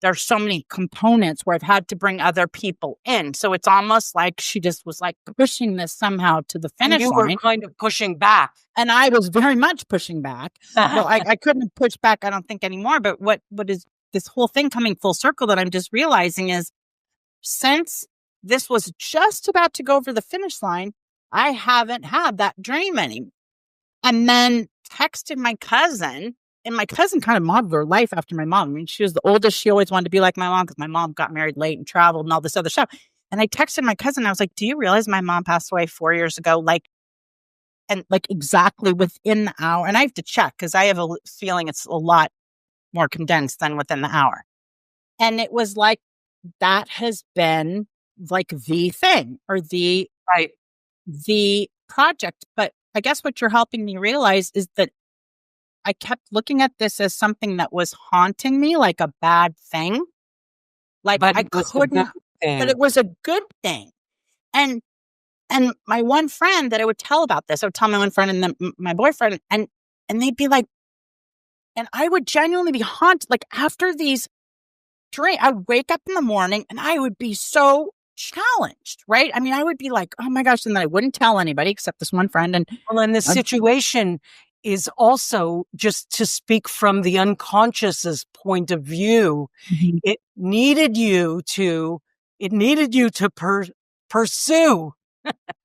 There's so many components where I've had to bring other people in. So it's almost like she just was like pushing this somehow to the finish line. You were kind of pushing back. And I was very much pushing back. Well, I couldn't push back, I don't think, anymore. But what is this whole thing coming full circle that I'm just realizing is, since this was just about to go over the finish line, I haven't had that dream anymore. And then texted my cousin, and my cousin kind of modeled her life after my mom. I mean, she was the oldest. She always wanted to be like my mom because my mom got married late and traveled and all this other stuff. And I texted my cousin. I was like, do you realize my mom passed away 4 years ago? And exactly within the hour. And I have to check because I have a feeling it's a lot more condensed than within the hour. And it was like, that has been like the thing or the project. But I guess what you're helping me realize is that I kept looking at this as something that was haunting me, like a bad thing. Like I couldn't, but it was a good thing. And my one friend that I would tell about this, I would tell my one friend and then my boyfriend, and they'd be like, and I would genuinely be haunted. Like after these dreams, I would wake up in the morning and I would be so challenged, right? I mean, I would be like, oh my gosh, and then I wouldn't tell anybody except this one friend. And this situation is also, just to speak from the unconscious's point of view, mm-hmm. it needed you to pursue.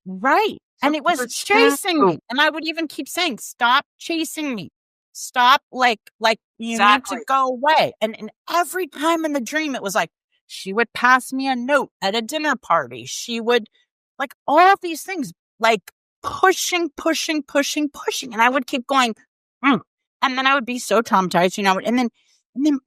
Right. And it was chasing me. And I would even keep saying, stop chasing me. Stop. Like you need to go away. And every time in the dream, it was like, she would pass me a note at a dinner party. She would like all of these things, like pushing. And I would keep going. And then I would be so traumatized, and then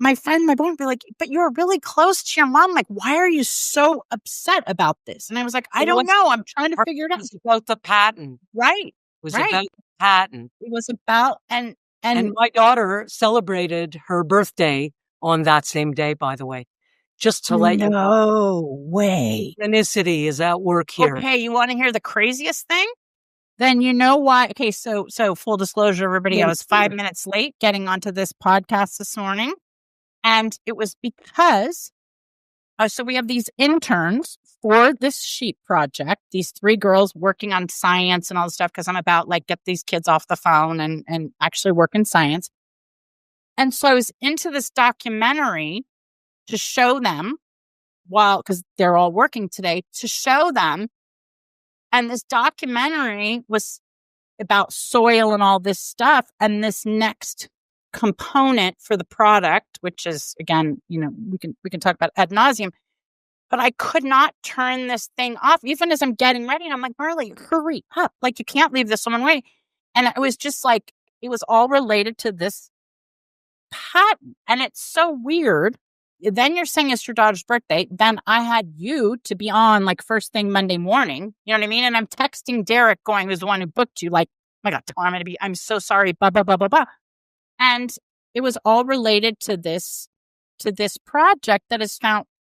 my friend, my boy would be like, but you're really close to your mom. Like, why are you so upset about this? And I was like, I don't know. I'm trying to figure it out. It was about the patent. Right. It was about the patent. It was about, and my daughter celebrated her birthday on that same day, by the way, just to let you know. No way. Synchronicity is at work here. Okay. You want to hear the craziest thing? Then you know why. Okay. So full disclosure, everybody, I was 5 minutes late getting onto this podcast this morning. And it was because, so we have these interns for this sheep project, these 3 girls working on science and all this stuff, because I'm about like get these kids off the phone and actually work in science. And so I was into this documentary to show them, because they're all working today, to show them. And this documentary was about soil and all this stuff. And this next component for the product, which is, again, we can talk about ad nauseum, but I could not turn this thing off, even as I'm getting ready. And I'm like, Marley, hurry up. Like, you can't leave this woman waiting. And it was just like, it was all related to this patent. And it's so weird. Then you're saying it's your daughter's birthday. Then I had you to be on like first thing Monday morning. You know what I mean? And I'm texting Derek going, who's the one who booked you, like, oh my God, I'm so sorry, blah, blah, blah, blah, blah. And it was all related to this project that has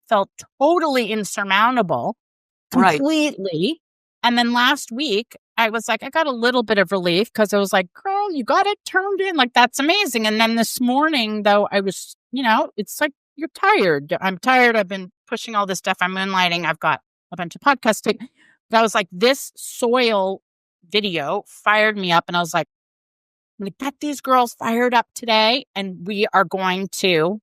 felt totally insurmountable, completely. Right. And then last week, I was like, I got a little bit of relief because I was like, girl, you got it turned in. Like, that's amazing. And then this morning, though, I was, it's like, you're tired. I'm tired. I've been pushing all this stuff. I'm moonlighting. I've got a bunch of podcasts. But I was like, this soil video fired me up. And I was like, I'm going to get these girls fired up today. And we are going to,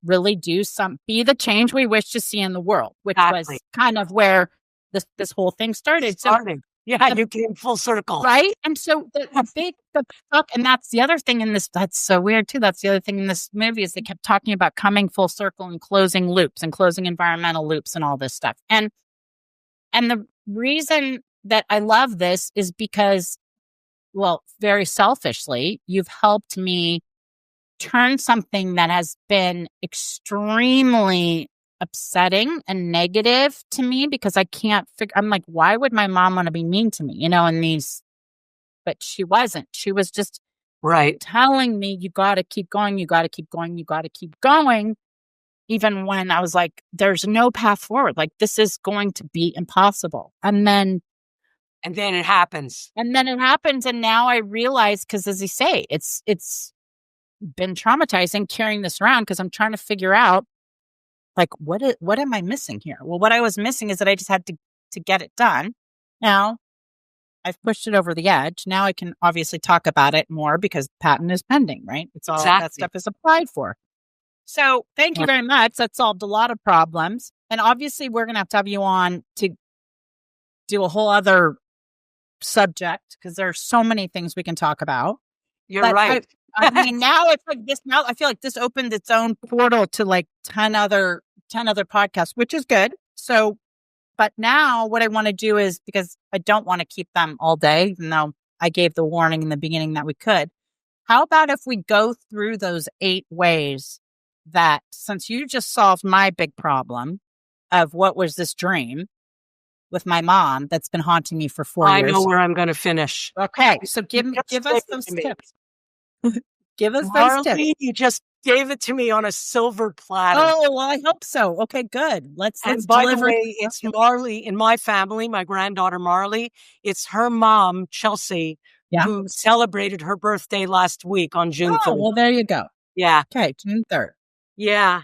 really be the change we wish to see in the world, which was kind of where this whole thing started. You came full circle. Right. And so the fuck, and that's the other thing in this, that's so weird too. That's the other thing in this movie is they kept talking about coming full circle and closing loops and closing environmental loops and all this stuff. And the reason that I love this is because, well, very selfishly, you've helped me turn something that has been extremely upsetting and negative to me because I can't figure. I'm like, why would my mom want to be mean to me? In these, but she wasn't. She was just Right. telling me, you got to keep going. You got to keep going. You got to keep going. Even when I was like, there's no path forward. Like, this is going to be impossible. And then it happens. And now I realize, because as you say, it's been traumatizing carrying this around because I'm trying to figure out, like, what am I missing here? Well, what I was missing is that I just had to get it done. Now I've pushed it over the edge. Now I can obviously talk about it more because patent is pending, right? It's all that stuff is applied for. So thank you very much. That solved a lot of problems. And obviously we're going to have you on to do a whole other subject because there are so many things we can talk about. You're right. I mean, now it's like this. Now I feel like this opened its own portal to like 10 other podcasts, which is good. So, but now what I want to do is, because I don't want to keep them all day, even though I gave the warning in the beginning that we could. How about if we go through those 8 ways that, since you just solved my big problem of what was this dream with my mom that's been haunting me for 4 years. I know where I'm going to finish. Okay, so give us those tips. Give us Marley, those tips. You just gave it to me on a silver platter. Oh, well, I hope so. Okay, good. Let's by the way, it's Marley in my family, my granddaughter Marley. It's her mom, Chelsea, who celebrated her birthday last week on June 3rd. Well, there you go. Yeah. Okay, June 3rd. Yeah.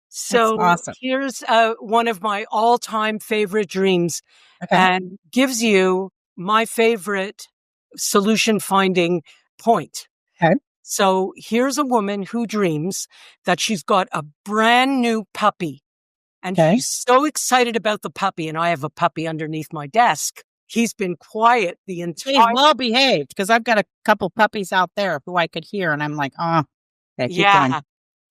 So awesome. Here's one of my all-time favorite dreams, and gives you my favorite solution-finding point. Okay. So here's a woman who dreams that she's got a brand new puppy, and she's so excited about the puppy. And I have a puppy underneath my desk. He's been quiet the entire. He's well behaved because I've got a couple puppies out there who I could hear, and I'm like, keep going.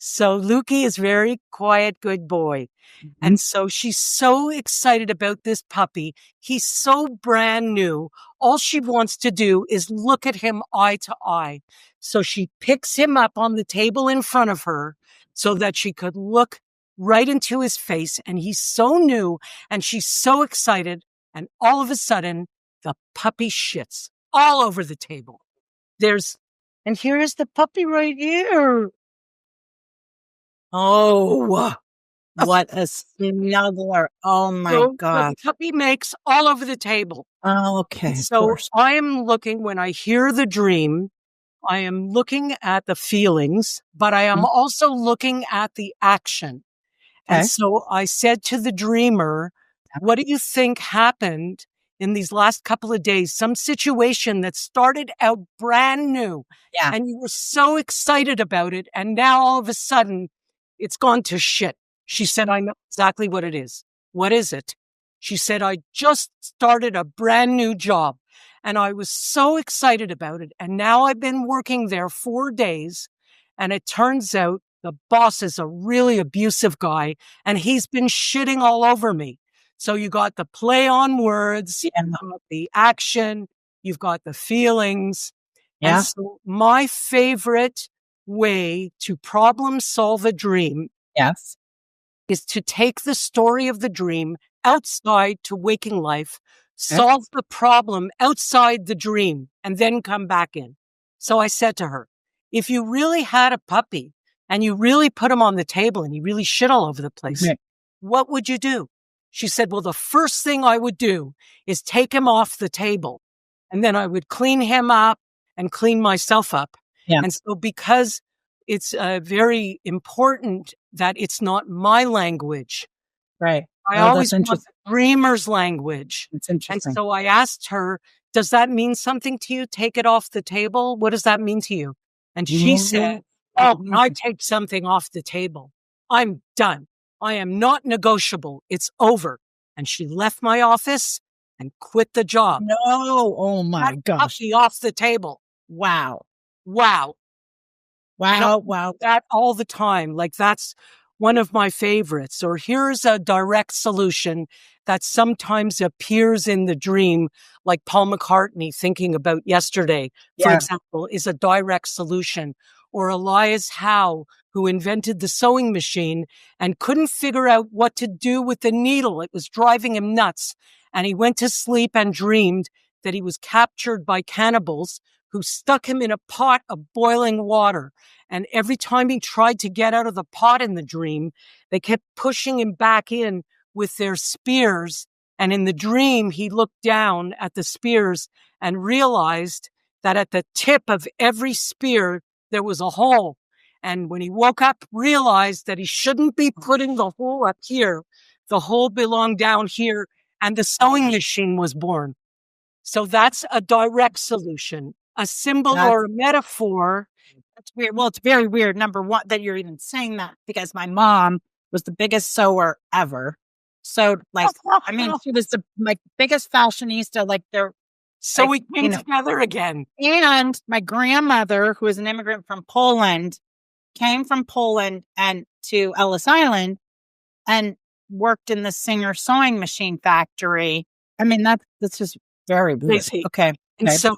So Lukey is very quiet, good boy. Mm-hmm. And so she's so excited about this puppy. He's so brand new. All she wants to do is look at him eye to eye. So she picks him up on the table in front of her so that she could look right into his face. And he's so new and she's so excited. And all of a sudden, the puppy shits all over the table. And here is the puppy right here. Oh, what a snuggler. Oh, my God. The puppy makes all over the table. Oh, okay. So I am looking, when I hear the dream, I am looking at the feelings, but I am also looking at the action. And so I said to the dreamer, what do you think happened in these last couple of days? Some situation that started out brand new. Yeah. And you were so excited about it. And now all of a sudden, it's gone to shit. She said, I know exactly what it is. What is it? She said, I just started a brand new job and I was so excited about it. And now I've been working there 4 days. And it turns out the boss is a really abusive guy and he's been shitting all over me. So you got the play on words and the action. You've got the feelings. Yeah. And so my favorite way to problem solve a dream is to take the story of the dream outside to waking life, solve the problem outside the dream, and then come back in. So I said to her, if you really had a puppy and you really put him on the table and he really shit all over the place, what would you do? She said, well, the first thing I would do is take him off the table and then I would clean him up and clean myself up. Yeah. And so because it's very important that it's not my language. Right. I always want the dreamer's language. It's interesting. And so I asked her, does that mean something to you? Take it off the table? What does that mean to you? And she said, when I take something off the table, I'm done. I am not negotiable. It's over. And she left my office and quit the job. No. Oh my gosh. Puppy off the table. Wow. Wow. Wow. That all the time. Like that's one of my favorites. Or here's a direct solution that sometimes appears in the dream, like Paul McCartney thinking about yesterday, for example, is a direct solution. Or Elias Howe, who invented the sewing machine and couldn't figure out what to do with the needle. It was driving him nuts. And he went to sleep and dreamed that he was captured by cannibals who stuck him in a pot of boiling water. And every time he tried to get out of the pot in the dream, they kept pushing him back in with their spears. And in the dream, he looked down at the spears and realized that at the tip of every spear, there was a hole. And when he woke up, realized that he shouldn't be putting the hole up here. The hole belonged down here, and the sewing machine was born. So that's a direct solution. A symbol or a metaphor. That's weird. Well, it's very weird, number one, that you're even saying that, because my mom was the biggest sewer ever. So, like, I mean, she was the biggest fashionista. Like, they're so we came together again. And my grandmother, who was an immigrant from Poland, came from Poland and to Ellis Island and worked in the Singer sewing machine factory. I mean, that's just very weird. Okay. And so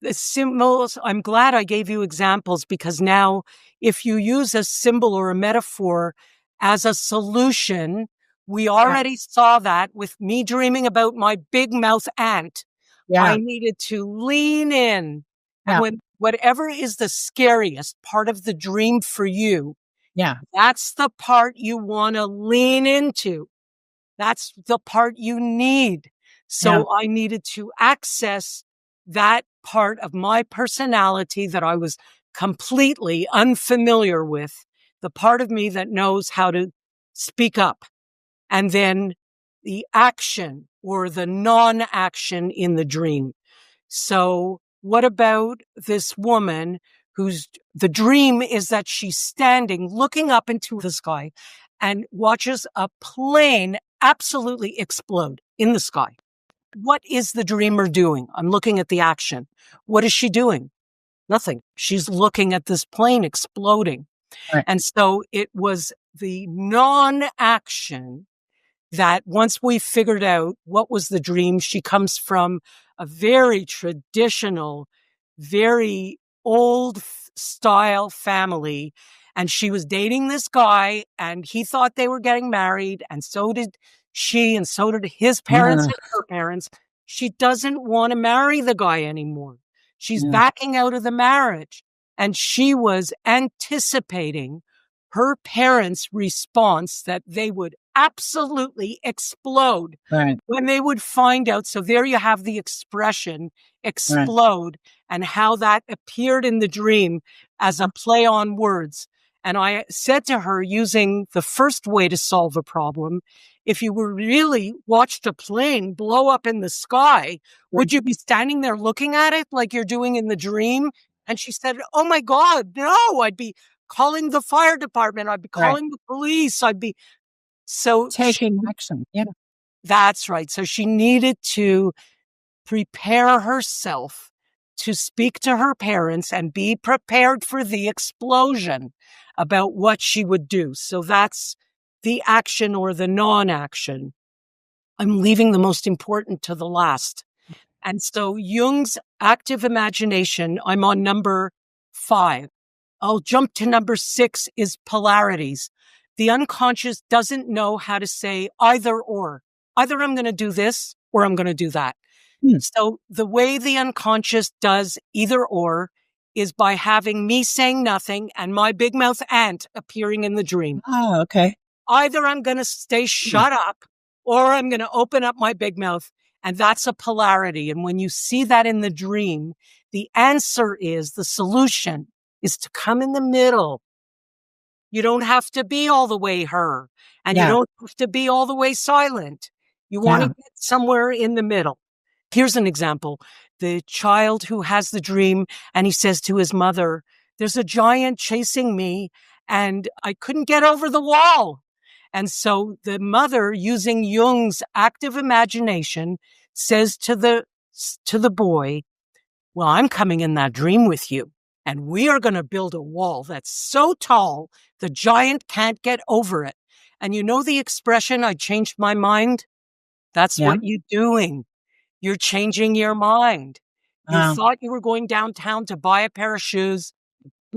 the symbols, I'm glad I gave you examples, because now if you use a symbol or a metaphor as a solution, we already saw that with me dreaming about my big mouth aunt. I needed to lean in. And whatever is the scariest part of the dream for you, that's the part you want to lean into. That's the part you need. So I needed to access that part of my personality that I was completely unfamiliar with, the part of me that knows how to speak up. And then the action or the non-action in the dream. So what about this woman whose the dream is that she's standing looking up into the sky and watches a plane absolutely explode in the sky? What is the dreamer doing? I'm looking at the action. What is she doing? Nothing. She's looking at this plane exploding. Right. And so it was the non-action that once we figured out what was the dream, she comes from a very traditional, very old style family. And she was dating this guy and he thought they were getting married. And so did she, and so did his parents and her parents. She doesn't want to marry the guy anymore. She's backing out of the marriage. And she was anticipating her parents' response that they would absolutely explode when they would find out. So there you have the expression explode and how that appeared in the dream as a play on words. And I said to her, using the first way to solve a problem, if you were really watched a plane blow up in the sky, would you be standing there looking at it like you're doing in the dream? And she said, oh my God, no, I'd be calling the fire department. I'd be calling the police. I'd be taking action. Yeah, that's right. So she needed to prepare herself to speak to her parents and be prepared for the explosion about what she would do. So that's the action or the non-action. I'm leaving the most important to the last. And so Jung's active imagination, I'm on number 5. I'll jump to number 6 is polarities. The unconscious doesn't know how to say either or. Either I'm going to do this or I'm going to do that. So the way the unconscious does either or is by having me saying nothing and my big mouth aunt appearing in the dream. Oh, okay. Either I'm going to stay shut up or I'm going to open up my big mouth. And that's a polarity. And when you see that in the dream, the answer is, the solution is to come in the middle. You don't have to be all the way her, and you don't have to be all the way silent. You want to get somewhere in the middle. Here's an example. The child who has the dream and he says to his mother, there's a giant chasing me and I couldn't get over the wall. And so the mother, using Jung's active imagination, says to the boy, well, I'm coming in that dream with you. And we are going to build a wall that's so tall, the giant can't get over it. And you know the expression, I changed my mind? That's what you're doing. You're changing your mind. You thought you were going downtown to buy a pair of shoes.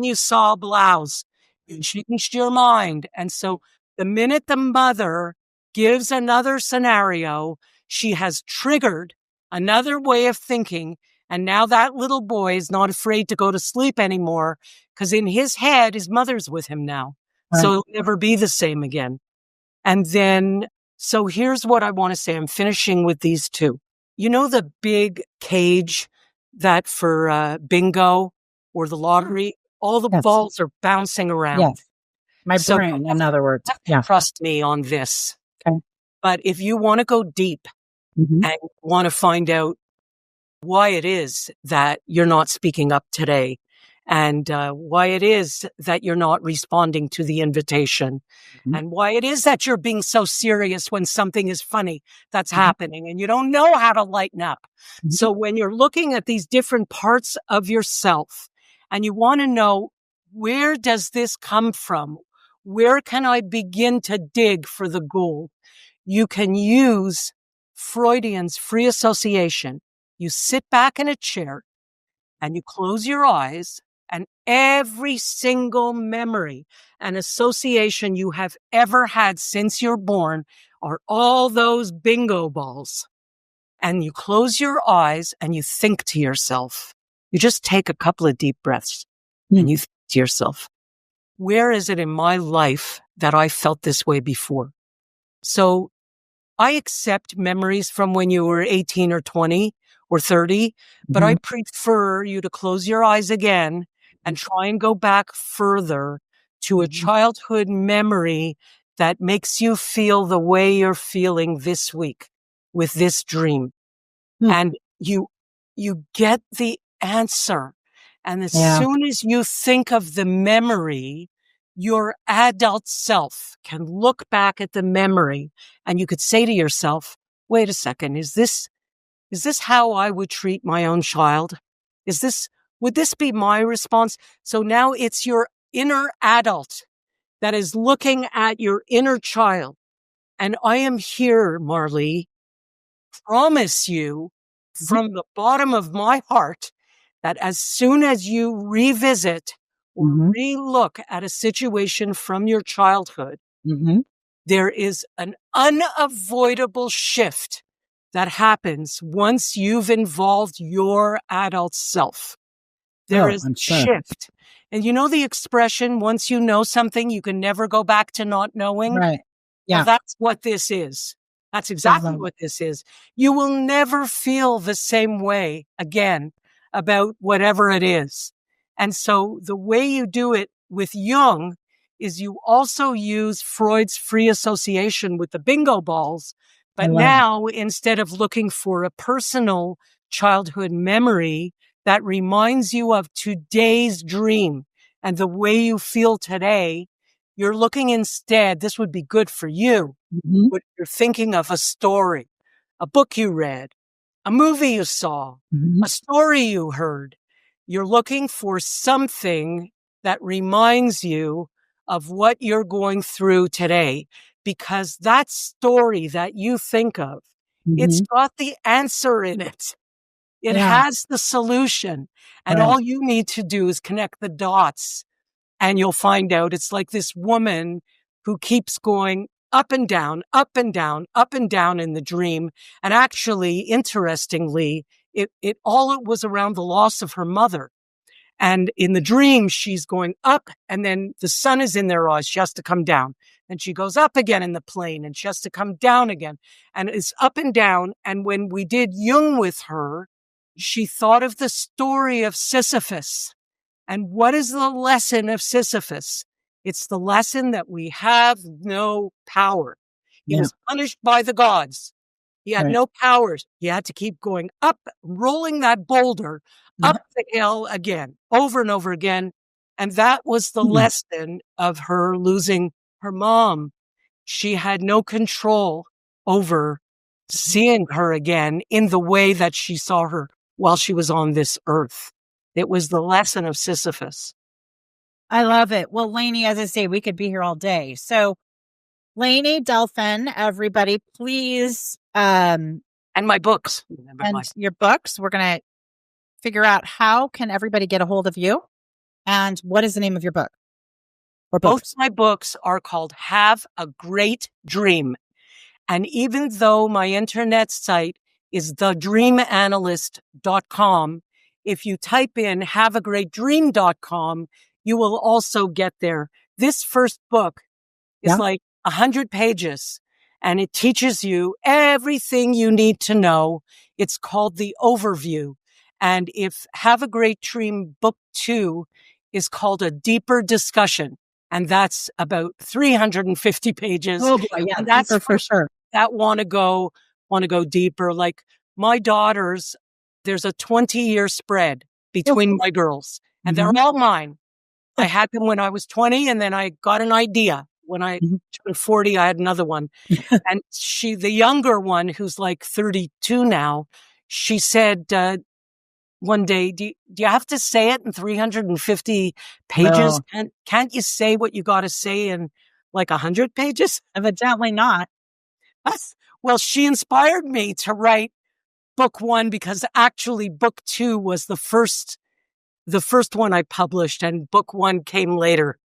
you saw a blouse, you changed your mind. And so the minute the mother gives another scenario, she has triggered another way of thinking. And now that little boy is not afraid to go to sleep anymore because in his head, his mother's with him now. Right. So it'll never be the same again. And then, so here's what I want to say. I'm finishing with these two. You know, the big cage that for bingo or the lottery, all the Yes. balls are bouncing around. Yes. My brain, in other words. Yeah. Trust me on this. Okay. But if you want to go deep Mm-hmm. and want to find out why it is that you're not speaking up today and why it is that you're not responding to the invitation and why it is that you're being so serious when something is funny that's happening and you don't know how to lighten up. So when you're looking at these different parts of yourself and you want to know, where does this come from? Where can I begin to dig for the gold? You can use Freudian's free association. You sit back in a chair and you close your eyes, and every single memory and association you have ever had since you're born are all those bingo balls. And you close your eyes and you think to yourself. You just take a couple of deep breaths and you think to yourself, where is it in my life that I felt this way before? So I accept memories from when you were 18 or 20 or 30, but I prefer you to close your eyes again and try and go back further to a childhood memory that makes you feel the way you're feeling this week with this dream. And you get the answer. And as soon as you think of the memory, your adult self can look back at the memory and you could say to yourself, wait a second, is this how I would treat my own child? Would this be my response? So now it's your inner adult that is looking at your inner child. And I am here, Marley, promise you from the bottom of my heart that as soon as you revisit or relook at a situation from your childhood, there is an unavoidable shift that happens once you've involved your adult self. There is a shift. And you know the expression, once you know something, you can never go back to not knowing? Right. Yeah. Well, that's what this is. That's exactly what this is. You will never feel the same way again about whatever it is. And so the way you do it with Jung is you also use Freud's free association with the bingo balls. But now, instead of looking for a personal childhood memory that reminds you of today's dream and the way you feel today, you're looking instead, this would be good for you. When you're thinking of a story, a book you read, a movie you saw, a story you heard. You're looking for something that reminds you of what you're going through today, because that story that you think of, it's got the answer in it. It has the solution. And all you need to do is connect the dots. And you'll find out it's like this woman who keeps going up and down, up and down, up and down in the dream. And actually, interestingly, it was around the loss of her mother. And in the dream, she's going up and then the sun is in their eyes. She has to come down. And she goes up again in the plane and she has to come down again. And it's up and down. And when we did Jung with her, she thought of the story of Sisyphus. And what is the lesson of Sisyphus? It's the lesson that we have no power. He was punished by the gods. He had no powers. He had to keep going up, rolling that boulder up the hill again, over and over again. And that was the lesson of her losing her mom. She had no control over seeing her again in the way that she saw her while she was on this earth. It was the lesson of Sisyphus. I love it. Well, Layne, as I say, we could be here all day. So Layne Dalfen, everybody, please. And my books. And your books. We're going to figure out how can everybody get a hold of you. And what is the name of your book? Or Both books? my books are called Have a Great Dream. And even though my internet site is thedreamanalyst.com, if you type in haveagreatdream.com, you will also get there. This first book is like 100 pages, and it teaches you everything you need to know. It's called The Overview. And if Have a Great Dream Book 2 is called A Deeper Discussion, and that's about 350 pages. Oh boy, yeah, and that's deeper for sure. That want to go deeper. Like my daughters, there's a 20-year spread between my girls, and they're all mine. I had them when I was 20, and then I got an idea. When I turned 40, I had another one. And the younger one, who's like 32 now, she said one day, do you have to say it in 350 pages? No. Can't you say what you got to say in like 100 pages? Evidently not. Well, she inspired me to write book 1 because actually book 2 was the first one I published, and book 1 came later.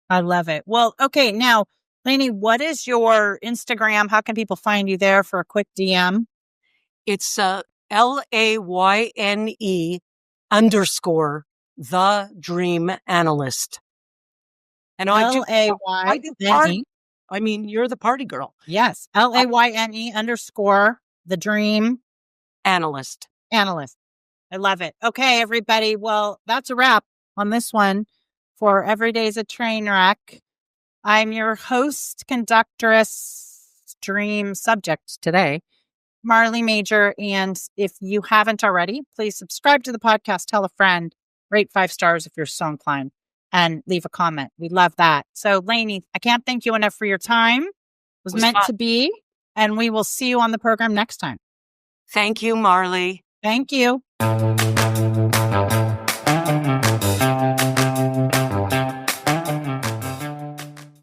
I love it. Well, okay. Now, Layne, what is your Instagram? How can people find you there for a quick DM? It's LAYNE _ The Dream Analyst. And I do LAYNE. I mean, you're the party girl. Yes. LAYNE _ The Dream Analyst. I love it. Okay, everybody. Well, that's a wrap on this one for Every Day's a Train Wreck. I'm your host, conductress, dream subject today, Marley Major. And if you haven't already, please subscribe to the podcast, tell a friend, rate 5 stars if you're so inclined, and leave a comment. We love that. So, Layne, I can't thank you enough for your time. It was meant to be, and we will see you on the program next time. Thank you, Marley. Thank you.